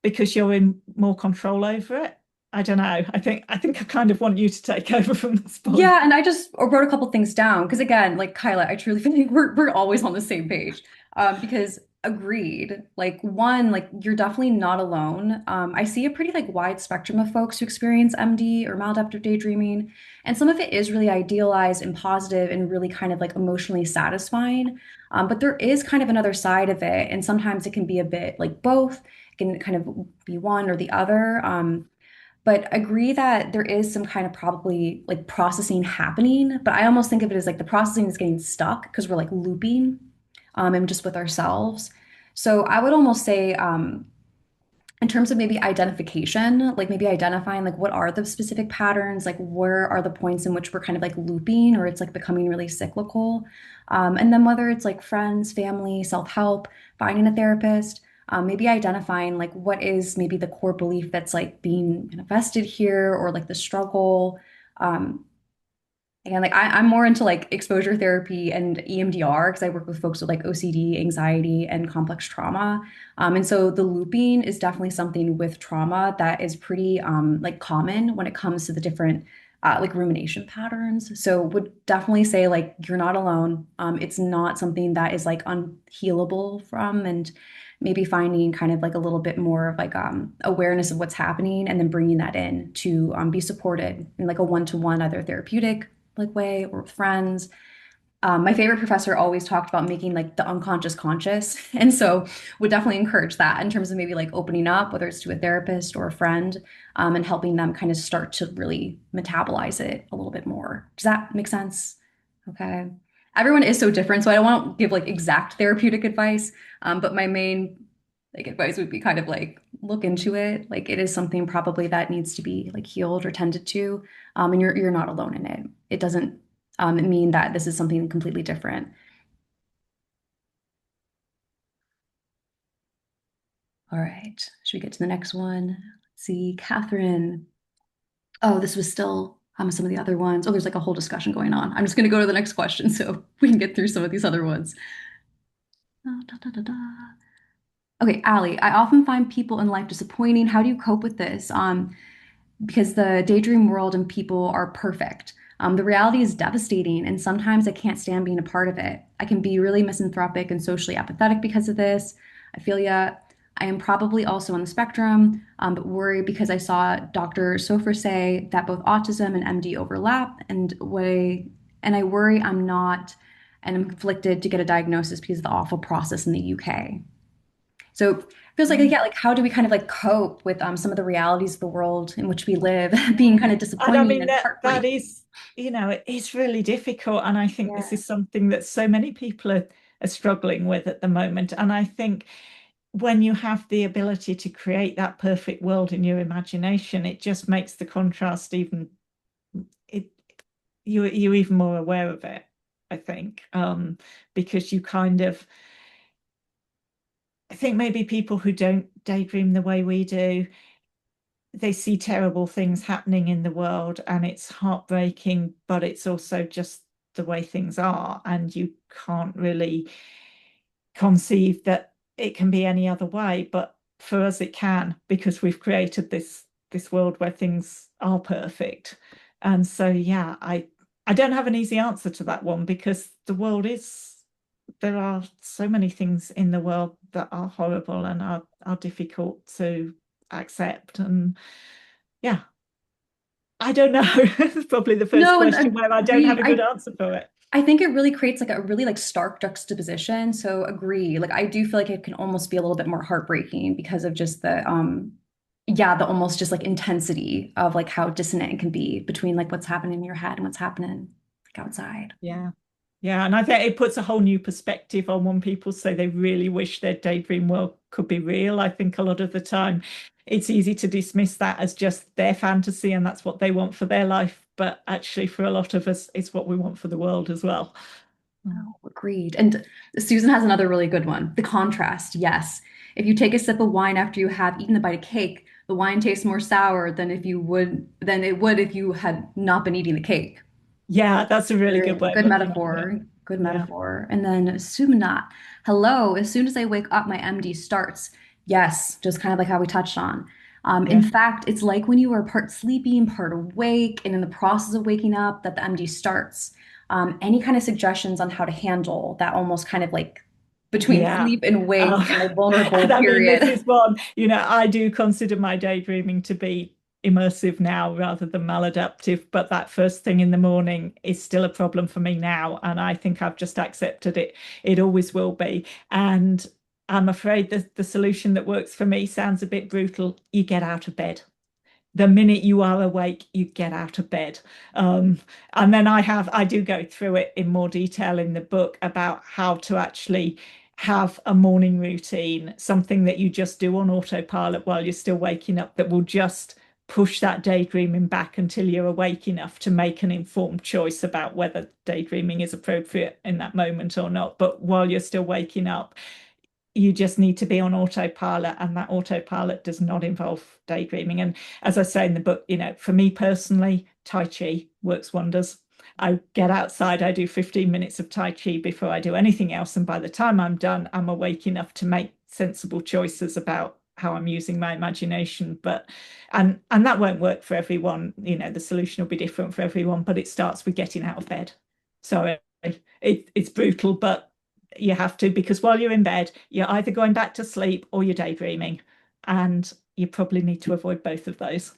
because you're in more control over it. I don't know. I kind of want you to take over from this point. Yeah, and I just wrote a couple things down because again, like Kyla, I truly think we're always on the same page. Because agreed, like one, like you're definitely not alone. I see a pretty like wide spectrum of folks who experience MD or maladaptive daydreaming, and some of it is really idealized and positive and really kind of like emotionally satisfying. But there is kind of another side of it, and sometimes it can be a bit like both. It can kind of be one or the other. But agree that there is some kind of probably like processing happening. But I almost think of it as like the processing is getting stuck because we're like looping and just with ourselves. So I would almost say, in terms of maybe identification, like maybe identifying like what are the specific patterns, like where are the points in which we're kind of like looping or it's like becoming really cyclical. And then whether it's like friends, family, self-help, finding a therapist, maybe identifying like what is maybe the core belief that's like being manifested here or like the struggle. Um, Again, like I'm more into like exposure therapy and EMDR because I work with folks with like OCD, anxiety, and complex trauma. And so the looping is definitely something with trauma that is pretty like common when it comes to the different like rumination patterns. So would definitely say like you're not alone. It's not something that is like unhealable from, and maybe finding kind of like a little bit more of like awareness of what's happening and then bringing that in to be supported in like a one-to-one, either therapeutic like way or with friends. My favorite professor always talked about making like the unconscious conscious. And so would definitely encourage that in terms of maybe like opening up, whether it's to a therapist or a friend, and helping them kind of start to really metabolize it a little bit more. Does that make sense? Okay. Everyone is so different, so I don't want to give like exact therapeutic advice, but my main like advice would be kind of like look into it. Like it is something probably that needs to be like healed or tended to, and you're not alone in it. It doesn't mean that this is something completely different. All right, should we get to the next one? Let's see, Catherine. Oh, this was still some of the other ones. Oh, there's like a whole discussion going on. I'm just going to go to the next question so we can get through some of these other ones. Da, da, da, da. Okay, Allie, I often find people in life disappointing. How do you cope with this? Because the daydream world and people are perfect. The reality is devastating, and sometimes I can't stand being a part of it. I can be really misanthropic and socially apathetic because of this. I feel ya. I am probably also on the spectrum, but worry because I saw Dr. Sofer say that both autism and MD overlap, and I worry I'm not, and I'm conflicted to get a diagnosis because of the awful process in the UK. So it feels like, yeah, like how do we kind of like cope with some of the realities of the world in which we live being kind of And I disappointing mean and that heartbreaking? is, it's really difficult. And I think this Yeah. is something that so many people are struggling with at the moment. And I think when you have the ability to create that perfect world in your imagination, it just makes the contrast even it you're even more aware of it, I think, because you kind of, I think maybe people who don't daydream the way we do, they see terrible things happening in the world and it's heartbreaking, but it's also just the way things are, and you can't really conceive that it can be any other way. But for us it can, because we've created this world where things are perfect. And so yeah, I don't have an easy answer to that one, because the world is, there are so many things in the world that are horrible and are difficult to accept. And yeah, I don't know. It's probably the first No, and question where I don't have agreed. a good answer for it. I think it really creates like a really like stark juxtaposition. So agree. Like I do feel like it can almost be a little bit more heartbreaking because of just the yeah, the almost just like intensity of like how dissonant it can be between like what's happening in your head and what's happening like outside. Yeah. Yeah, and I think it puts a whole new perspective on when people say they really wish their daydream world could be real. I think a lot of the time it's easy to dismiss that as just their fantasy and that's what they want for their life. But actually, for a lot of us, it's what we want for the world as well. Oh, agreed. And Susan has another really good one. The contrast, yes. If you take a sip of wine after you have eaten a bite of cake, the wine tastes more sour than it would if you had not been eating the cake. Yeah, that's a really good Very way of good looking at it. metaphor. Good Yeah. metaphor. And then Sumnat. Hello. As soon as I wake up, my MD starts. Yes, just kind of like how we touched on. In Yeah. fact, it's like when you are part sleeping, part awake, and in the process of waking up, that the MD starts. Any kind of suggestions on how to handle that almost kind of like between Yeah. sleep and wake and like vulnerable And I mean, this period? is one, I do consider my daydreaming to be immersive now rather than maladaptive, but that first thing in the morning is still a problem for me now. And I think I've just accepted it. It always will be. And I'm afraid that the solution that works for me sounds a bit brutal. You get out of bed. The minute you are awake, you get out of bed. Um, and then I do go through it in more detail in the book about how to actually have a morning routine, something that you just do on autopilot while you're still waking up that will just push that daydreaming back until you're awake enough to make an informed choice about whether daydreaming is appropriate in that moment or not. But while you're still waking up, you just need to be on autopilot, and that autopilot does not involve daydreaming. And as I say in the book, for me personally, Tai Chi works wonders. I get outside, I do 15 minutes of Tai Chi before I do anything else. And by the time I'm done, I'm awake enough to make sensible choices about how I'm using my imagination. And that won't work for everyone. The solution will be different for everyone, but it starts with getting out of bed. So it's brutal, but you have to, because while you're in bed, you're either going back to sleep or you're daydreaming. And you probably need to avoid both of those.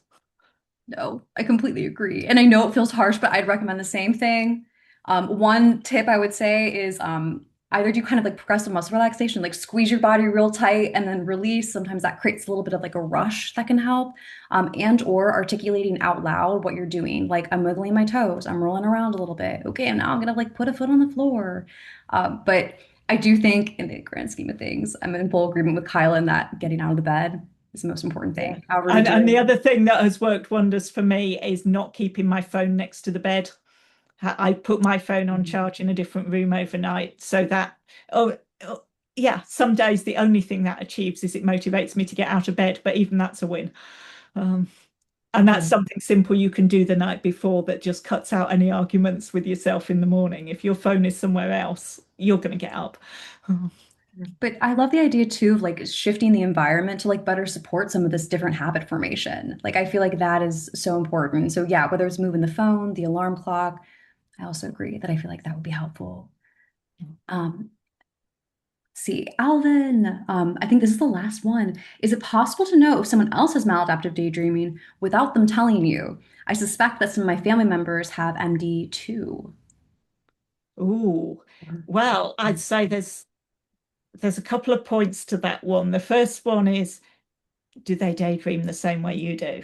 No, I completely agree. And I know it feels harsh, but I'd recommend the same thing. One tip I would say is either do kind of like progressive muscle relaxation, like squeeze your body real tight and then release. Sometimes that creates a little bit of like a rush that can help. And or articulating out loud what you're doing. Like I'm wiggling my toes, I'm rolling around a little bit. Okay, and now I'm gonna like put a foot on the floor. But I do think in the grand scheme of things, I'm in full agreement with Kyla in that getting out of the bed is the most important Yeah. thing. However we And the do. other thing that has worked wonders for me is not keeping my phone next to the bed. I put my phone on charge in a different room overnight so that, oh, yeah, some days the only thing that achieves is it motivates me to get out of bed, but even that's a win. Um, and that's something simple you can do the night before that just cuts out any arguments with yourself in the morning. If your phone is somewhere else, you're going to get up. But I love the idea too of like shifting the environment to like better support some of this different habit formation. Like I feel like that is so important. So yeah, whether it's moving the phone, the alarm clock, I also agree that I feel like that would be helpful. Um, see, Alvin, I think this is the last one. Is it possible to know if someone else has maladaptive daydreaming without them telling you? I suspect that some of my family members have MD too. Ooh, well, I'd say there's a couple of points to that one. The first one is, do they daydream the same way you do?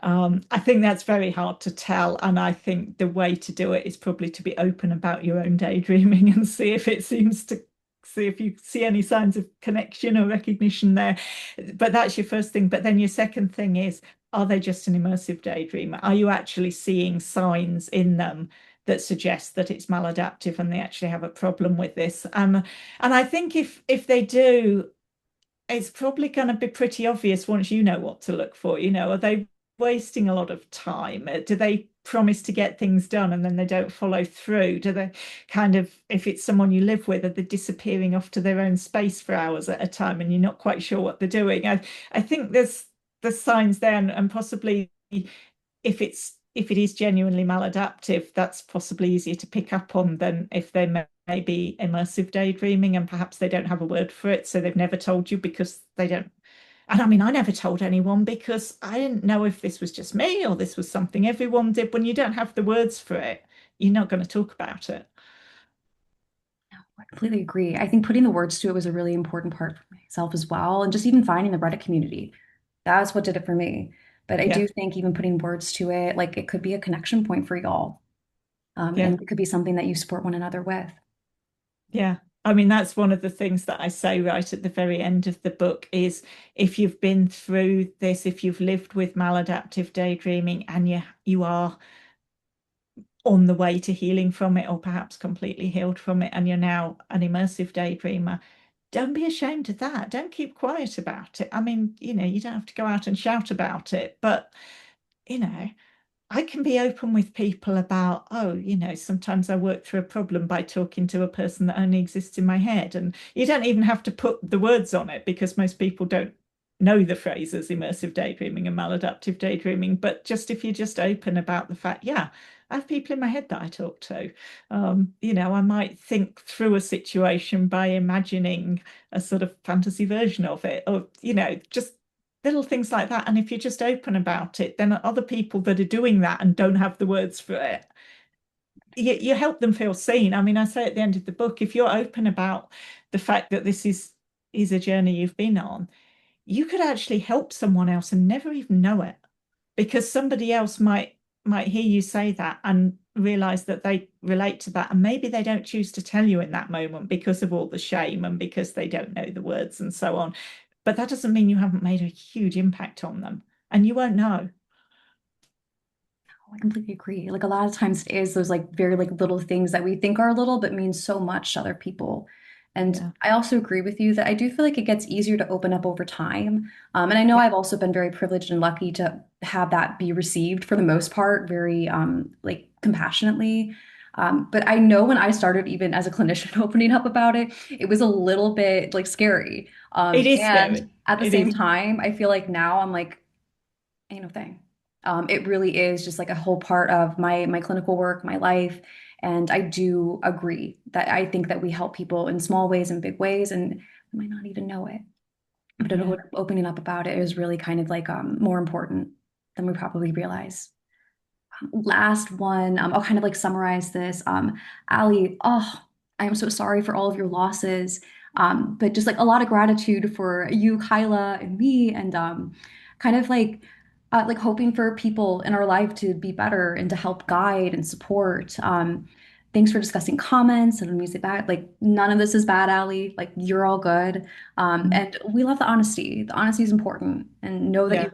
I think that's very hard to tell, and I think the way to do it is probably to be open about your own daydreaming and see if you see any signs of connection or recognition there. But that's your first thing. But then your second thing is, are they just an immersive daydreamer? Are you actually seeing signs in them that suggest that it's maladaptive and they actually have a problem with this? And I think if they do, it's probably going to be pretty obvious once you know what to look for. Are they wasting a lot of time? Do they promise to get things done and then they don't follow through? Do they kind of, if it's someone you live with, are they disappearing off to their own space for hours at a time and you're not quite sure what they're doing? I think there's signs there, and possibly if it is genuinely maladaptive, that's possibly easier to pick up on than if they may be immersive daydreaming and perhaps they don't have a word for it, so they've never told you because they don't. And I mean, I never told anyone because I didn't know if this was just me or this was something everyone did. When you don't have the words for it, you're not going to talk about it. I completely agree. I think putting the words to it was a really important part for myself as well, and just even finding the Reddit community. That's what did it for me. But I Yeah, do think even putting words to it, like it could be a connection point for y'all. yeah, And it could be something that you support one another with. yeah. I mean, that's one of the things that I say right at the very end of the book is if you've been through this, if you've lived with maladaptive daydreaming and you are on the way to healing from it, or perhaps completely healed from it, and you're now an immersive daydreamer, don't be ashamed of that. Don't keep quiet about it. I mean, you don't have to go out and shout about it, but you know, I can be open with people about, oh, sometimes I work through a problem by talking to a person that only exists in my head. And you don't even have to put the words on it because most people don't know the phrases immersive daydreaming and maladaptive daydreaming. But just if you're just open about the fact, yeah, I have people in my head that I talk to. I might think through a situation by imagining a sort of fantasy version of it, or, just little things like that. And if you're just open about it, then other people that are doing that and don't have the words for it, you help them feel seen. I mean, I say at the end of the book, if you're open about the fact that this is a journey you've been on, you could actually help someone else and never even know it, because somebody else might hear you say that and realize that they relate to that, and maybe they don't choose to tell you in that moment because of all the shame and because they don't know the words and so on. But that doesn't mean you haven't made a huge impact on them, and you won't know. I completely agree. Like a lot of times it is those like very like little things that we think are little but mean so much to other people. And Yeah, I also agree with you that I do feel like it gets easier to open up over time. And I know yeah, I've also been very privileged and lucky to have that be received for the most part very like compassionately. But I know when I started even as a clinician opening up about it, it was a little bit like scary. it is And scary. at the It same is. time, I feel like now I'm like ain't no thing. It really is just like a whole part of my clinical work, my life. And I do agree that I think that we help people in small ways and big ways, and we might not even know it. But Yeah, opening up about it is really kind of like more important than we probably realize. Last one, I'll kind of like summarize this. Ali, oh, I am so sorry for all of your losses. But just like a lot of gratitude for you, Kyla, and me, and kind of like hoping for people in our life to be better and to help guide and support. Thanks for discussing comments and music back. Like none of this is bad, Ali. Like you're all good. And we love the honesty. The honesty is important. And know that yeah,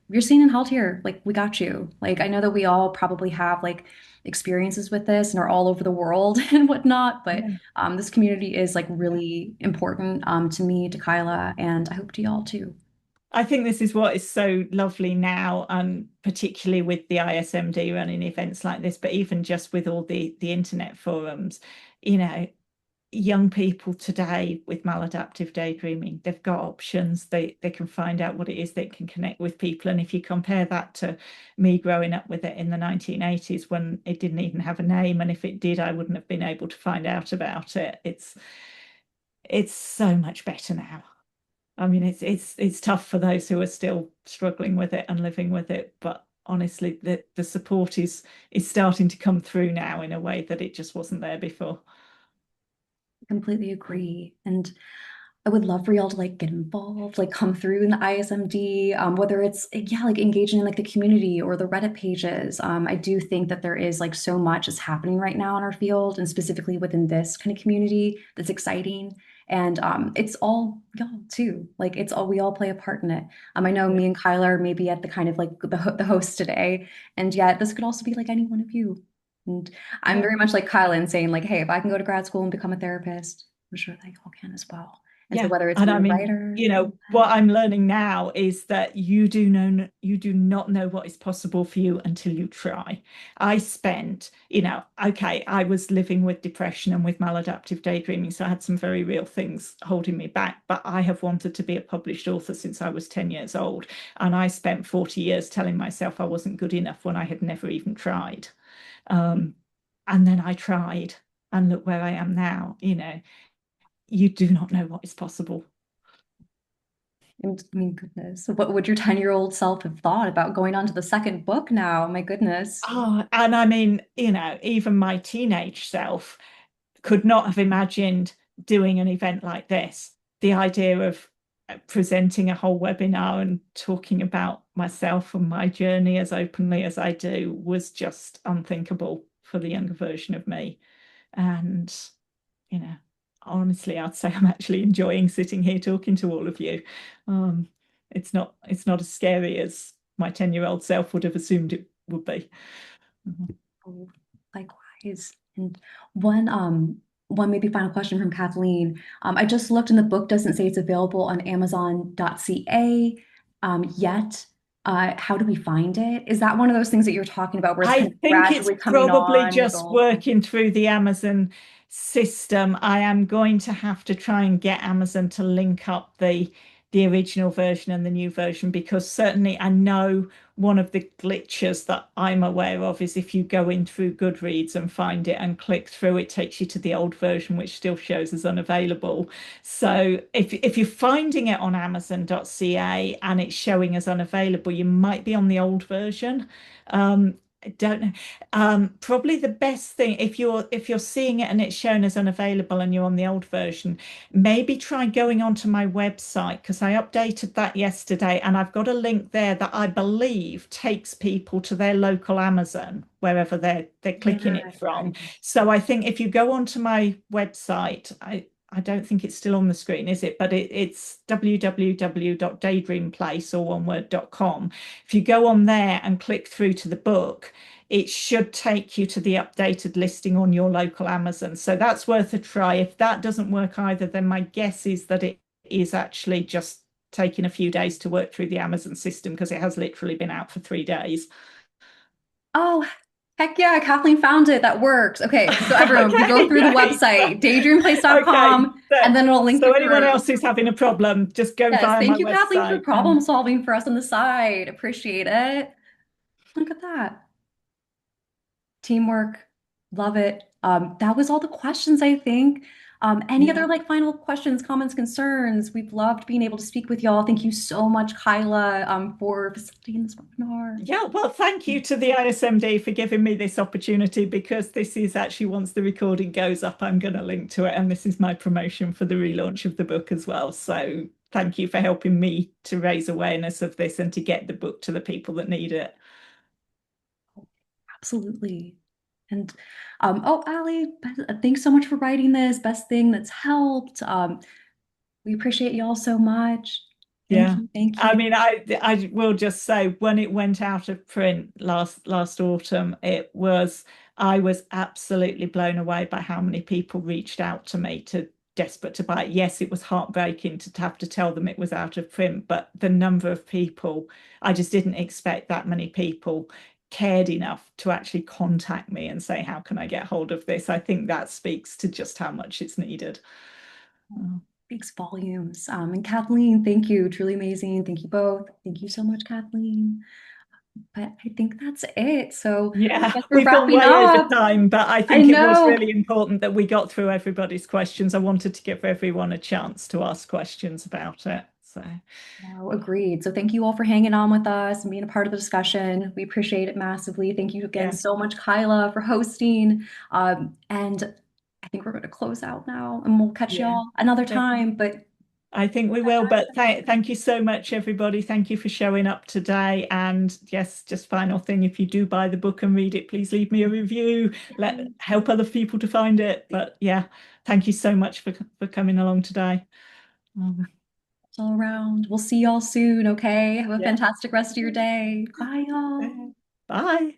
you're seen and held here. Like we got you. Like I know that we all probably have like experiences with this and are all over the world and whatnot. But yeah. this community is like really important to me, to Kyla, and I hope to y'all too. I think this is what is so lovely now, and particularly with the ISMD running events like this, but even just with all the internet forums, you know, young people today with maladaptive daydreaming, they've got options. They can find out what it is, they can connect with people. And if you compare that to me growing up with it in the 1980s when it didn't even have a name, and if it did, I wouldn't have been able to find out about it. It's so much better now. I mean, it's tough for those who are still struggling with it and living with it, but honestly, the support is starting to come through now in a way that it just wasn't there before. Completely agree. And I would love for y'all to like get involved, like come through in the ISMD, whether it's yeah, like engaging in like the community or the Reddit pages. I do think that there is like so much is happening right now in our field and specifically within this kind of community that's exciting. And it's all y'all too. Like it's all we all play a part in it. I know Yeah, me and Kyla are maybe at the kind of like the host today, and yet this could also be like any one of you. And I'm yeah. very much like Kyla in saying like, hey, if I can go to grad school and become a therapist, I'm sure that y'all can as well. And so Yeah. whether it's And being I a mean, writer, what I'm learning now is that you do not know what is possible for you until you try. I spent, okay, I was living with depression and with maladaptive daydreaming, so I had some very real things holding me back. But I have wanted to be a published author since I was 10 years old. And I spent 40 years telling myself I wasn't good enough when I had never even tried. Um, and then I tried, and look where I am now, you do not know what is possible. and I mean, goodness, what would your 10-year-old self have thought about going on to the second book now? My goodness. Oh, and I mean, even my teenage self could not have imagined doing an event like this. The idea of presenting a whole webinar and talking about myself and my journey as openly as I do was just unthinkable for the younger version of me. And, you know, honestly, I'd say I'm actually enjoying sitting here talking to all of you. It's not as scary as my 10-year-old self would have assumed it would be. Oh, likewise. And one maybe final question from Kathleen. I just looked and the book doesn't say it's available on Amazon.ca yet. How do we find it? Is that one of those things that you're talking about where it's kind I of think it's gradually coming probably on? just It'll... working through the Amazon system. I am going to have to try and get Amazon to link up the original version and the new version, because certainly I know one of the glitches that I'm aware of is if you go in through Goodreads and find it and click through, it takes you to the old version, which still shows as unavailable. So if you're finding it on Amazon.ca and it's showing as unavailable, you might be on the old version. I don't know. Probably the best thing, if you're seeing it and it's shown as unavailable and you're on the old version, maybe try going onto my website, because I updated that yesterday and I've got a link there that I believe takes people to their local Amazon, wherever they're clicking it from. So I think if you go onto my website, I don't think it's still on the screen, is it? But it's www.daydreamplace, or one word.com. If you go on there and click through to the book, it should take you to the updated listing on your local Amazon. So that's worth a try. If that doesn't work either, then my guess is that it is actually just taking a few days to work through the Amazon system, because it has literally been out for 3 days. Oh, heck yeah, Kathleen found it. That works. Okay, so everyone, we Okay, go through the great. website, daydreamplace.com, Okay, and then it'll link you so anyone through. else who's having a problem, just go Yes, via my thank you, Kathleen, for website. problem solving for us on the side. Appreciate it. Look at that. Teamwork. Love it. That was all the questions, I think. Any Yeah. other like final questions, comments, concerns? We've loved being able to speak with y'all. Thank you so much, Kyla, for facilitating this webinar. Yeah, well, thank you to the ISMD for giving me this opportunity, because this is actually, once the recording goes up, I'm going to link to it, and this is my promotion for the relaunch of the book as well. So thank you for helping me to raise awareness of this and to get the book to the people that need it. Absolutely. And oh, Ali, thanks so much for writing this. Best thing that's helped. We appreciate y'all so much. Yeah. Thank you. I mean, I will just say, when it went out of print last autumn, I was absolutely blown away by how many people reached out to me desperate to buy it. Yes, it was heartbreaking to have to tell them it was out of print, but the number of people, I just didn't expect that many people cared enough to actually contact me and say, how can I get hold of this? I think that speaks to just how much it's needed. Speaks volumes. And Kathleen, thank you. Truly amazing. Thank you both. Thank you so much, Kathleen. But I think that's it. So yeah, we're we've gone wrapping way over up. time, but I I think it was know. really important that we got through everybody's questions. I wanted to give everyone a chance to ask questions about it. So No, agreed. So thank you all for hanging on with us and being a part of the discussion. We appreciate it massively. Thank you again yeah, so much, Kyla, for hosting. And I think we're going to close out now, and we'll catch yeah. y'all another time. But I think we will, but thank you so much, everybody. Thank you for showing up today. And yes, just final thing, if you do buy the book and read it, please leave me a review. Help other people to find it. But yeah, thank you so much for coming along today. all around. We'll see y'all soon, okay? Have a Yeah. fantastic rest of your day. Bye, y'all. Bye.